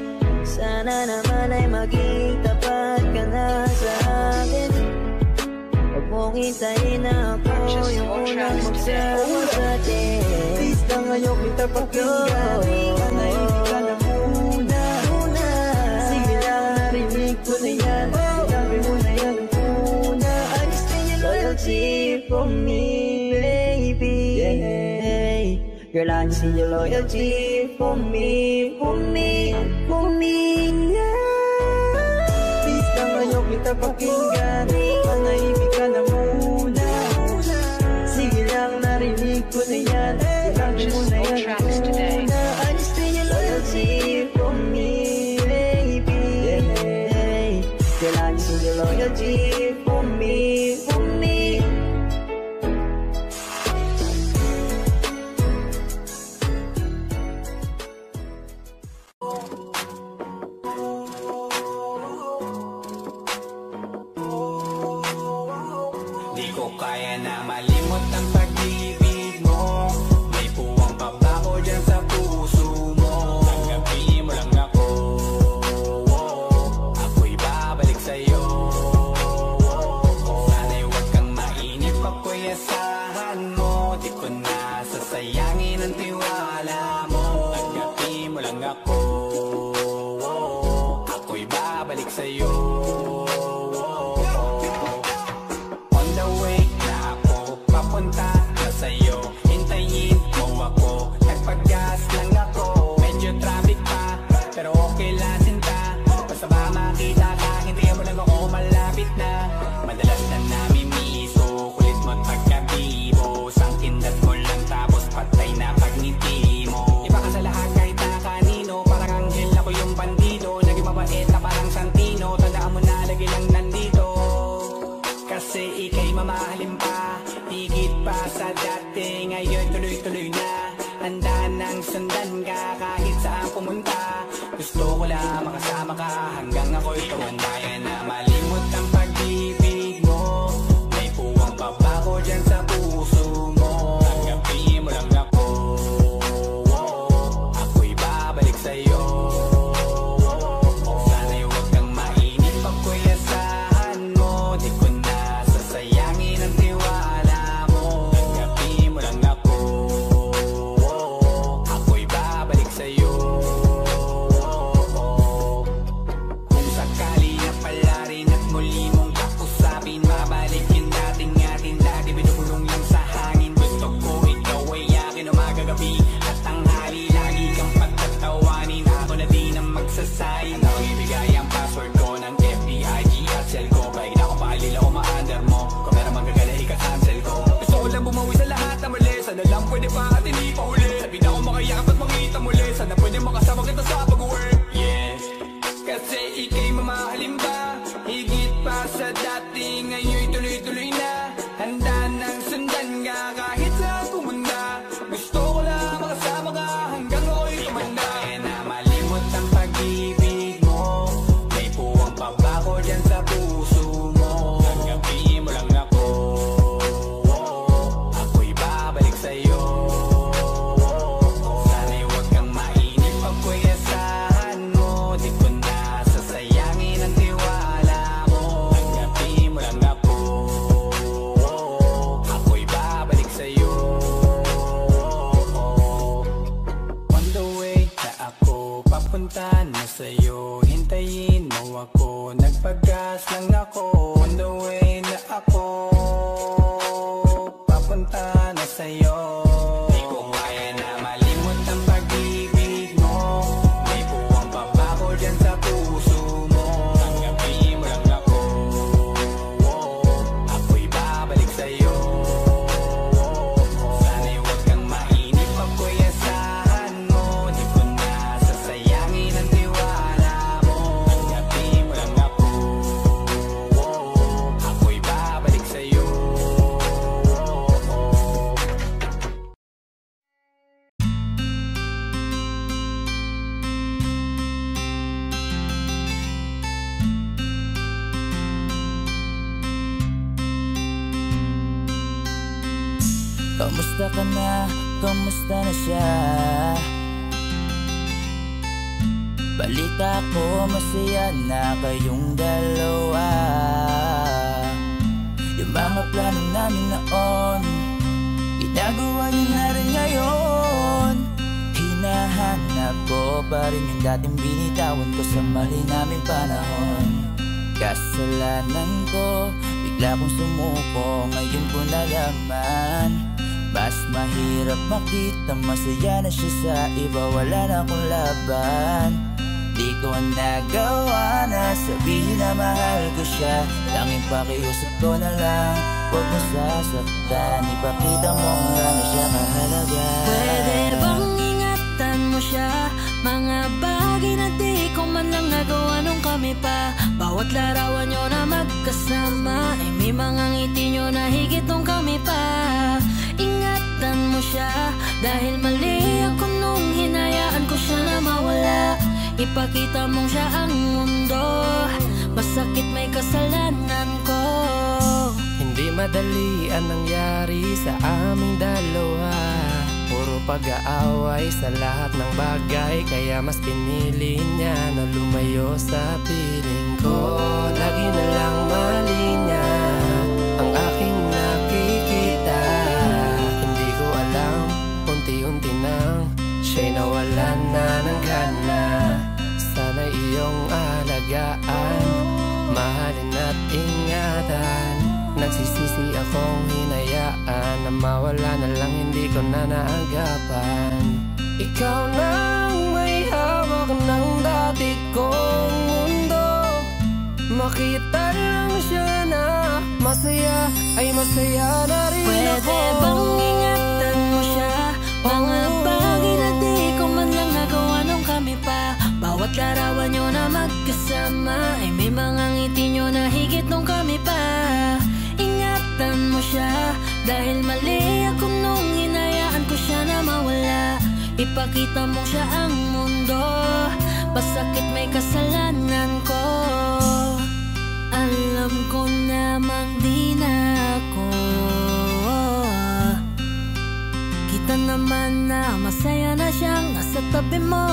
Sana naman ay maging tapat ka na sa akin. Huwag mong hintayin na ako yung unang magsama sa atin. Please na ngayon kita pakinggan, manahimik ka na muna. Sige lang, narinig ko na yan. Sinabi mo na yan muna. I just need your loyalty for me, baby. Girl, I just need your loyalty for me, for me, for me, yeah. Please na ngayon kita pakinggan, manahimik ka na muna. Sige lang, narinig ko na yan. Sinabi mo na yan muna. I just need your loyalty for me, baby. Girl, I just need your loyalty for me, for me. Di ko kaya na malimot ang pag-ibig mo. May puwang pa ba ko dyan sa puso mo? Tanggapin mo lang ako, ako'y babalik sa'yo. Sana'y huwag kang mainip, ako'y asahan mo. Di ko na sasayangin ang tiwala mo. Tanggapin mo lang ako, ako'y babalik sa'yo. Papunta na sa'yo, hintayin mo ako. Nagpag-gas lang ako, medyo traffic pa, pero okay lang sinta. Basta ba makita ka, hintayin mo lang ako, malapit na. Madalas na namimiso, kulit mo't pagkabibo. Sangkindat mo lang tapos patay na pagngiti mo. Iba ka sa lahat kahit na kanino, parang anghel ako yung bandido. Naging mabait na parang Santino, tandaan mo na lagi lang nandito. Kasi ika'y mamahalin pa, higit pa sa dati. Ngayon tuloy-tuloy na, handa nang sundan ka kahit saan pumunta. Gusto ko lang makasama ka hanggang ako'y tumanda. Kaya na malimot ang pag-ibig mo. May puwang pa ba ko dyan sa puso mo? Tanggapin mo lang ako, ako'y babalik sa'yo. Sana'y huwag kang mainip, ako'y asahan mo. Di ko na sasayangin ang tiwala mo. Tanggapin mo lang ako, ako'y babalik sa'yo. Kung sakali na pala rin at muli mong kakusapin, mabalik yung dating atin dati, binubulong lang sa hangin. Gusto ko ikaw ay akin umagabi at tanghali, lagi kang pagtatawanin. Ako na din ang magsasayin, ako ibigay ang password ko ng FBIG at cell ko. Pag na ako paalila o ma-under mo, kung meron magagala ika-cancel ko. Gusto ko lang bumawi sa lahat na mali, sana lang pwede pa at hindi pa huli. Sabi na ako makayakap at makita muli, sana pwede makasama kita sa pag-work. Yes, kasi ika'y mamahalin ba, higit pa sa dati. Ngayon'y tuloy-tuloy na, handa nang sundan ka kahit saan pumunta. Gusto ko lang makasama ka hanggang ako'y tumanda. Kaya na malimot ang pag-ibig mo. May puwang pa ba ko dyan sa puso mo? Tanggapin mo lang ako, ako'y babalik sa'yo. Sana'y huwag kang mainip, ako'y On the way na ako, papunta na sa'yo. Di ko kaya na malimot ang pag-ibig mo. May buwang pabako dyan sa puso mo. Tanggapin mo lang ako, ako'y babalik sa'yo. Sana'y huwag kang mainip, ako'y asahan mo. Di ko na sasayangin ang tiwala mo. Tanggapin mo lang ako, ako'y babalik sa'yo. Kamusta ka na? Kamusta na siya? Balita ko masaya na kayong dalawa. Yung mga plano namin noon, ginagawa niyo na rin ngayon. Hinahanap ko pa rin yung dating binitawan ko sa mali naming panahon. Kasalanan ko, bigla kong sumuko, ngayon ko nalaman. Mas mahirap makita, masaya na siya sa iba, wala na akong laban. Di ko nagawa na sabihin na mahal ko siya. Tanging pakiusap ko na lang, huwag mo sasaktan. Ipakita mo na siya mahalaga. Pwede bang ingatan mo siya? Mga bagay na di ko man lang nagawa nung kami pa. Bawat larawan nyo na magkasama ay may mga ngiti nyo na higit nung kami pa. Ingatan mo siya, dahil mali ako nung hinayaan ko siya na mawala. Ipakita mong siya ang mundo, masakit may kasalanan ko. Hindi madali ang nangyari sa aming dalawa. Puro pag-aaway sa lahat ng bagay, kaya mas pinili niya na lumayo sa piling ko. Lagi na lang mali niya ang aking nakikita. Hindi ko alam, unti-unti nang siya'y nawalan na ng gana. Sana iyong alagaan, mahalin at ingatan. Nagsisisi akong hinayaan na mawala na lang, hindi ko na naagapan. Ikaw nang may hawak ng dati kong mundo. Makita lang siya na masaya, ay masaya na rin ako. Pwede bang ingatan mo siya? Mga bagay na di ko man lang nagawa nung kami pa. Bawat larawan nyo na magkasama ay may mga ngiti nyo na higit nung kami pa. Ingatan mo siya, dahil mali ako nung hinayaan ko siya na mawala. Ipakita mo siya ang mundo, masakit may kasalanan ko. Alam ko namang di na ako. Kita naman na masaya na siyang nasa tabi mo.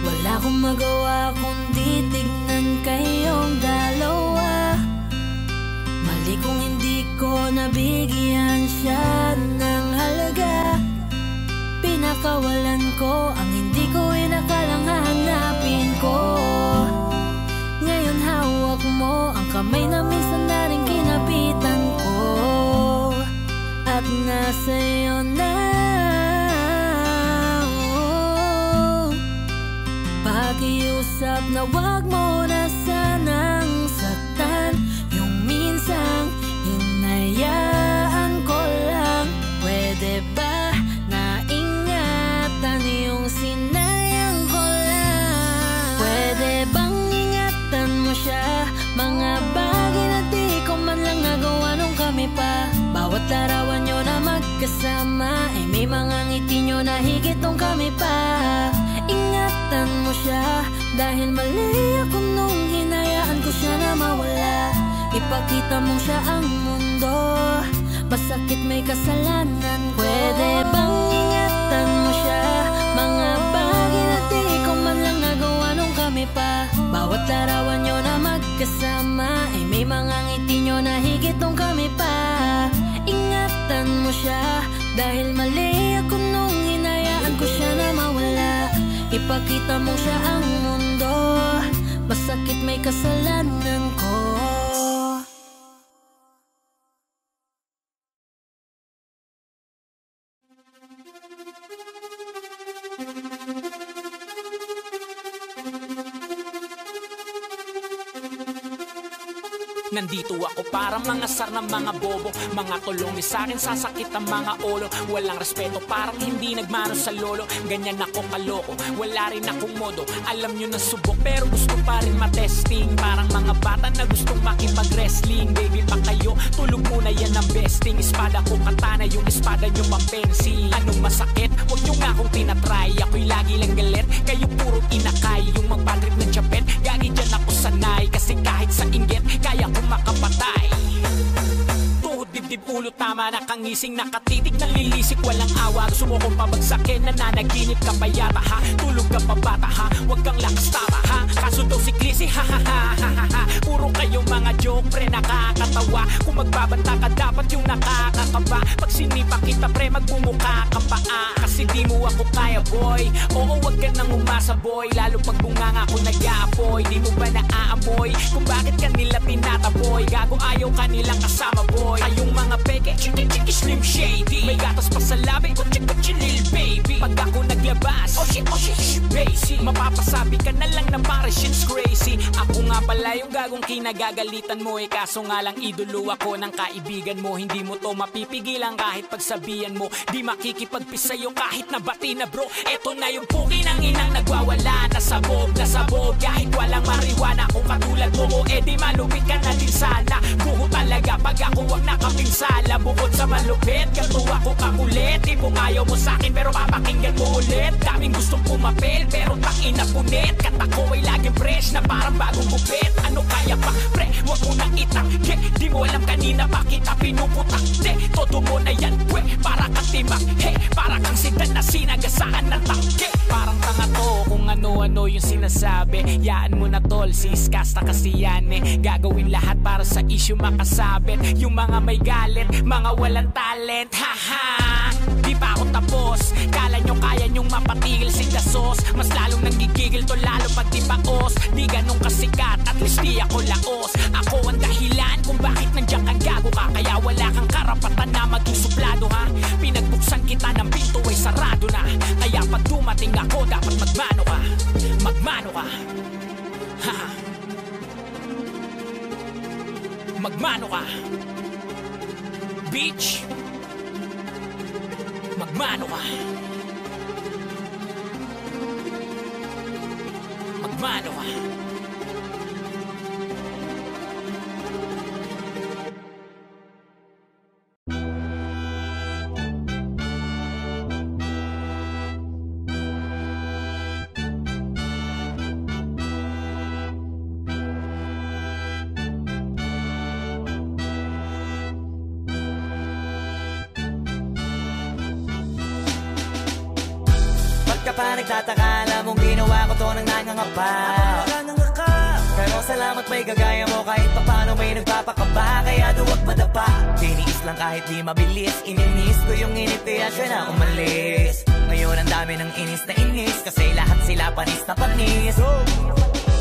Wala akong magawa kundi tignan kayong dalawa. Mali kung hindi ko nabigyan siya ng halaga. Pinakawalan ko ang hindi ko inakalang hahanapin ko. Ngayon hawak mo ang kamay na minsan na rin kinapitan ko. At nasa iyo na. Pakiusap na wag mo na sanang saktan. Yung minsang hinayaan ko lang. Pwede ba na ingatan yung sinayang ko lang? Pwede bang ingatan mo siya? Mga bagay na di ko man lang nagawa nung kami pa. Bawat larawan nyo na magkasama ay may mga ngiti nyo na higit nung kami pa. Ingatan mo siya, dahil mali ako nung hinayaan ko siya na mawala. Ipakita mong siya ang mundo, masakit may kasalanan ko. Pwede bang ingatan mo siya? Mga bagay na di ko man lang nagawa nung kami pa. Bawat larawan nyo na magkasama ay may mga ngiti nyo na higit nung kami pa. Ingatan mo siya, dahil mali ako nung hinayaan ko siya na mawala. Ipakita mo siya ang mundo, Masakit may kasalanan ko. Nandito ako para mga sar ng mga bobo, mga tulong ni sa'kin sasakit ang mga ulo. Walang respeto, parang hindi nagmano sa lolo. Ganyan ako kaloko, wala rin akong modo. Alam nyo na subok pero gusto pa rin matesting. Parang mga bata na gustong makipag-wrestling. Baby pa kayo, tulog muna yan ang besting. Espada ko katana, yung espada nyo mapensi. Anong masakit? Huwag nyo nga akong tinatry. Ako'y lagi lang galit, kayo puro inakay. Yung magpatrip ng Japet, gagi dyan ako sanay. Kasi kahit sa inggit, kaya ko makapatay. Tuhod, dibdib, ulo, tama na kangising. Nakatitig, nalilisik, walang awa. Gusto mo kong pabagsakin, nananaginip ka pa yata ha. Tulog ka pa bata ha, huwag kang lakas tama ha. Kaso daw si Clissy, ha ha ha ha ha ha. Puro kayong mga joke, pre, nakakatawa. Kung magbabanta ka, dapat yung nakakakaba. Pag sinipa kita, pre, magbumuka ka pa kasi di mo ako kaya, boy. Oo, wag ka nang umasa, boy. Lalo pag bunganga ako nag-aapoy. Di mo ba naaamoy kung bakit kanila tinataboy? Gago, ayaw kanilang kasama, boy. Kayong mga peke, chiki-chiki, slim shady. May gatas pa sa labi, kutsi-kutsi, lil baby. Pag ako naglabas, oh shit, basic. Mapapasabi ka na lang na pare, shit's crazy. Ako nga pala yung gagong kinagagalitan mo. Kaso nga lang idolo ako ng kaibigan mo. Hindi mo to mapipigilan kahit pagsabihan mo. Di makikipagpis sa'yo kahit nabati na bro. Eto na yung puki ng inang nagwawala. Nasabog, kahit walang mariwana. Kung katulad mo, di malupit ka na din sana. Buho talaga pag ako ang nakapinsala. Bukod sa malupit, ganto ako kakulit. Di mo ayaw mo sa'kin pero papakinggan mo ulit. Daming gustong pumapel pero takin na punit. Katako ay laging fresh na parang bagong gupit. Ano kaya pa, pre, wag mo nang itangke. Di mo alam kanina pa kita pinuputak. Todo mo na yan, we, para kang timak. Hey, para kang sidan na sinagasaan ng tangke. Parang tanga to kung ano-ano yung sinasabi. Yaan mo na tol, siskasta kasi yan Gagawin lahat para sa issue makasabit. Yung mga may galit, mga walang talent. Haha, di pa ako tapos. Kala nyo kaya nyong mapatigil si Dasos. Mas lalong nanggigigil to lalo pag di paos. Di ganun kasikat, at least di ako laos. Ako ang dahilan kung bakit nandiyan kang gago ka. Kaya wala kang karapatan na maging suplado ha. Pinagbuksan kita ng pinto ay sarado na. Kaya pag dumating ako dapat magmano ka. Magmano ka. Haha, magmano ka, bitch. Magmano ka. Magmano ka. Pa nagtataka, alam mong ginawa ko to nang nangangapa. Pero salamat may gagaya mo kahit papano may nagpapakaba. Kaya duwag madapa, tiniis lang kahit di mabilis. Ininis ko yung init kaya siya na umalis. Ngayon ang dami ng inis na inis kasi lahat sila panis na panis.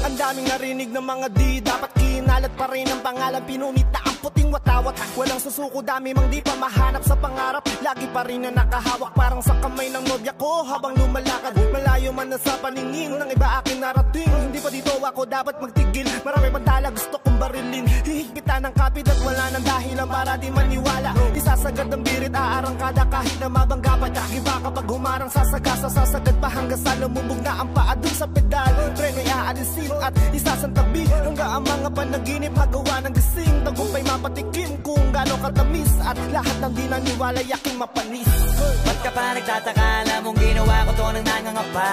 Ang daming narinig ng mga di dapat kinalat pa rin ang pangalan. Pinunit na ang puting watawat. Walang susuko, dami mang di pa mahanap sa pangarap. Lagi pa rin na nakahawak parang sa kamay ng nobya ko habang lumalakad. Malayo man na sa paningin ng iba akin narating. Hindi pa dito ako dapat magtigil. Marami pang tala gusto kong barilin. Hihigpitan ng kapit at wala nang dahilan para di maniwala. Isasagad ang birit, aarangkada kahit na mabangga pa. Iba kapag humarang sasagasa, sasagad pa hanggang sa lumubog na ang paa dun sa pedal. Treno'y aalisin at isasantabi hanggang ang mga panaginip magawa ng gising. Tagumpay mapatikim kung gaano katamis at lahat ng di naniwala yaking mapanis. Ba't ka pa nagtataka, alam mong ginawa ko to nang nangangapa.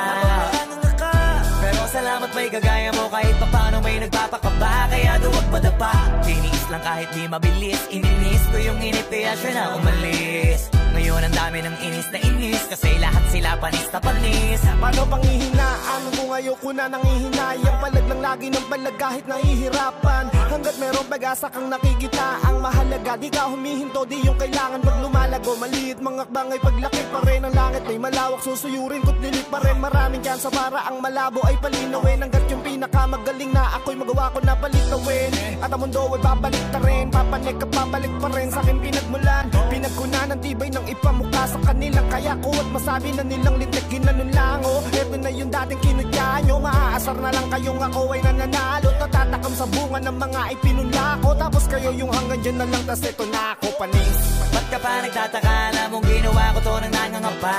Pero salamat may gagaya mo kahit papano may nagpapakaba. Kaya duwag madapa, tiniis lang kahit di mabilis. Ininis ko yung init kaya siya na umalis. Ngayon ang dami ng inis na inis kasi lahat sila panis na panis. Paano panghihinaan kung ayoko na nangihinayang? Palag lang lagi ng palag kahit nahihirapan. Hanggat merong pag-asa kang nakikita, ang mahalaga di ka humihinto, di yung kailangan pag lumalago. Maliit mga akbang ay paglaki pa rin ang langit, may malawak susuyurin ko't nilit pa rin. Maraming tsansa para ang malabo ay palinawin. Hanggat yung pinakamagaling na ako'y magawa ko na palitawin. At ang mundo ay babalik ta rin, papanik at babalik pa rin sa akin pinagmulan. Pinagkunan ng tibay ng ipamukha sa kanila, kaya ko at masabi na nilang lintik ginanon lang. O eto na yung dating kinudya nyo, maaasar na lang kayong ako ay nananalo. Natatakam sa bunga ng mga ipinula ko, tapos kayo yung hanggang dyan na lang, tas eto na ako panis. Ba't ka pa nagtataka na mong ginawa ko to nang nangangapa?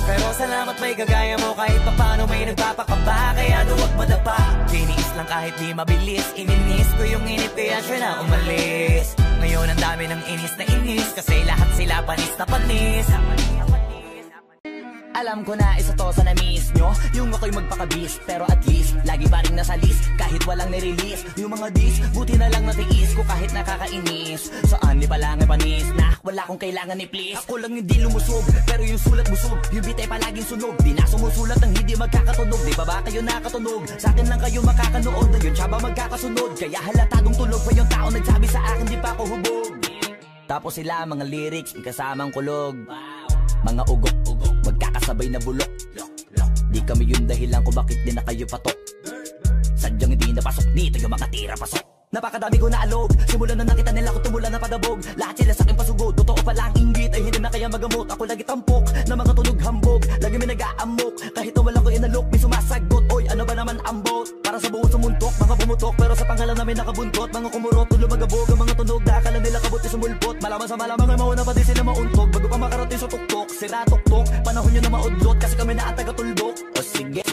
Pero salamat may kagaya mo, kahit pa paano may nagpapakaba, kaya duwag madapa. Tiniis lang kahit di mabilis, ininis ko yung init kaya siya na umalis. Ngayon ang dami ng inis na inis, kasi lahat sila panis na panis. Alam ko na isa to sa na-miss nyo, yung ako'y magpakabis, pero at least lagi pa rin nasa list, kahit walang nirelease. Yung mga dis, buti na lang natiis ko kahit nakakainis. Saan di pa lang ay panis na wala kong kailangan ni please. Ako lang hindi lumusog, pero yung sulat busog, yung bitay palaging sunog. Di na sumusulat ng hindi magkakatunog, di ba ba kayo nakatunog? Sa akin lang kayo makakanood, na yun siya ba magkakasunod? Kaya halatadong tulog pa yung tao nagsabi sa akin di pa ako hubog. Tapos sila mga lyrics, kasamang kulog, mga ugok-ugok, magkakasabay na bulok. Di kami yung dahilan kung bakit di na kayo patok. Sadyang hindi napasok dito yung mga tira pasok. Napakadami ko na alog, simulan na nakita nila ko tumula na padabog. Lahat sila sa akin pasugod, totoo pala ang inggit ay hindi na kaya magamot. Ako lagi tampok, na mga tunog hambog, lagi may nag-aamok, kahit na wala ko inalok, may sumasagot. Oy, ano ba naman ang bot? Para sa buong sumuntok, mga bumutok, pero sa panghalan namin nakabuntot. Mga kumurot, tulo magabog, ang mga tunog, dakala nila kabuti sumulpot. Malaman sa malamang ay mauna pa din sila mauntog, bago pa makarating sa tuktok, sira tuktok, panahon nyo na maudlot, kasi kami na taga-tulbok. O sige,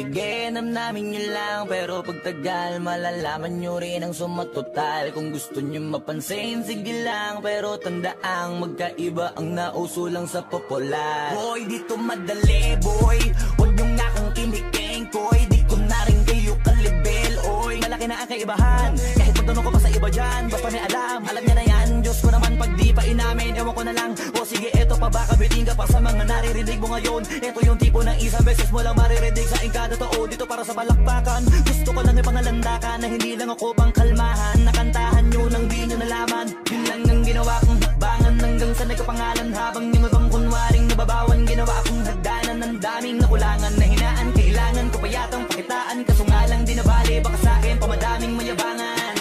namnamin nyo lang, pero pagtagal malalaman nyo rin ang sumatotal. Kung gusto nyo mapansin, sige lang, pero tandaang magkaiba ang nauso lang sa popular. Boy, dito madali, boy, huwag nyo nga kong kiniking, koy, di ko na rin kayo kalibel, oy. Malaki na ang kaibahan, kahit magtanong ko pa sa iba dyan, basta may alam niya na yan. Diyos ko naman pag di pa inamin, ewan ko na lang. O sige, eto pa ba, kabiting ka pa sa mga naririnig mo ngayon. Eto yung tipo ng isang beses mo lang maririnig sa ingkada tao, dito para sa balakbakan. Gusto ko lang ipangalandakan na hindi lang ako pang kalmahan, nakantahan nyo nang di nyo nalaman. Yun lang ang ginawa kong hakbangan, hanggang sa nagkapangalan, habang yung ibang kunwaring nababawan. Ginawa akong hagdanan ng daming nakulangan na hinaan, kailangan ko pa yatang pakitaan, kaso nga lang di nabali, baka sa akin pamadaming mayabangan.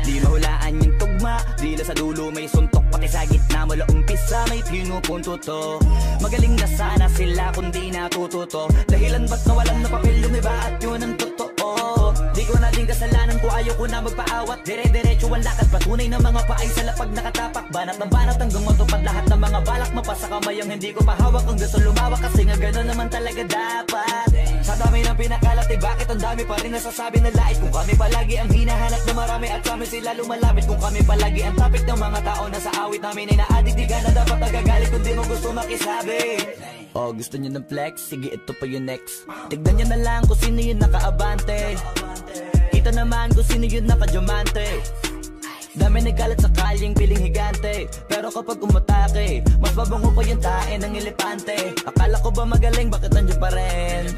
Di mahulaan yung tugma, dila sa dulo may suntok, pati sa gitna mula umpisa may pinupunto to. Magaling na sana sila kung di natututo, dahilan ba't nawalan na papel yung iba at yun ang totoo. Di ko na din kasalanan ko, ayaw ko na magpaawat, dire-diretso ang lakad, patunay ng mga paay sa lapag nakatapak. Banat ng banat hanggang matupad lahat ng mga balak, mapasa kamay ang hindi ko mahawak. Kung gusto lumawak kasi nga gano'n naman talaga dapat. Sa dami ng pinakalat, eh bakit ang dami pa rin nasasabi na lait? Kung kami palagi ang hinahanap na marami at sa amin sila lumalapit. Kung kami palagi ang topic ng mga tao na sa awit namin ay naaditigan na dapat nagagalit kung di mo gusto makisabi. Oh, gusto nyo ng flex? Sige, ito pa yung next. Tignan nyo na lang kung sino yung nakaabante, kita naman kung sino yung nakadiamante. Dami nagkalat sa kalyeng piling higante, pero kapag umatake, mas babango pa yung tae ng elepante. Akala ko ba magaling, bakit nandiyan pa rin?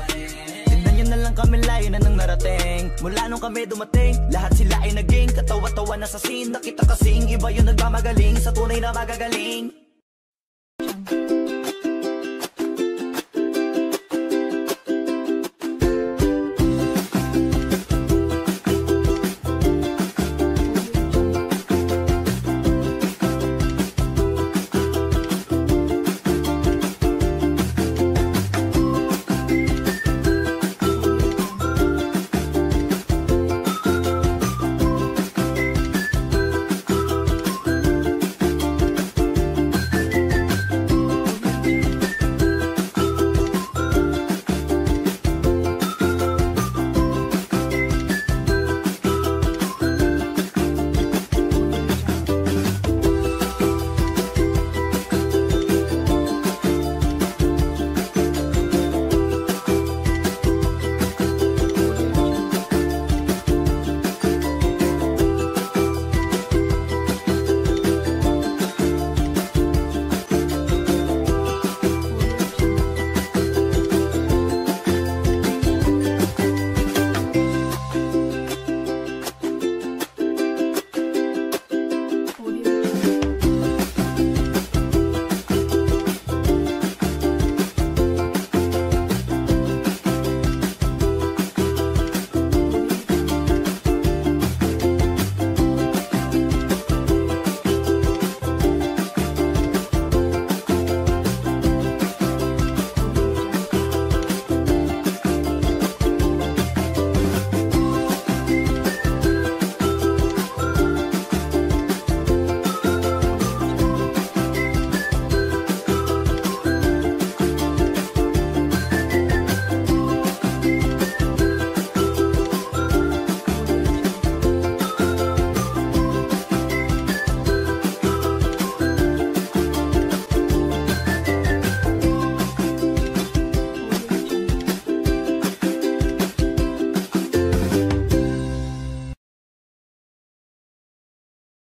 Tignan nyo na lang kami, layo na nang narating. Mula nung kami dumating, lahat sila ay naging katawa-tawa na sa scene. Nakita kasing iba yung nagmamagaling sa tunay na magagaling.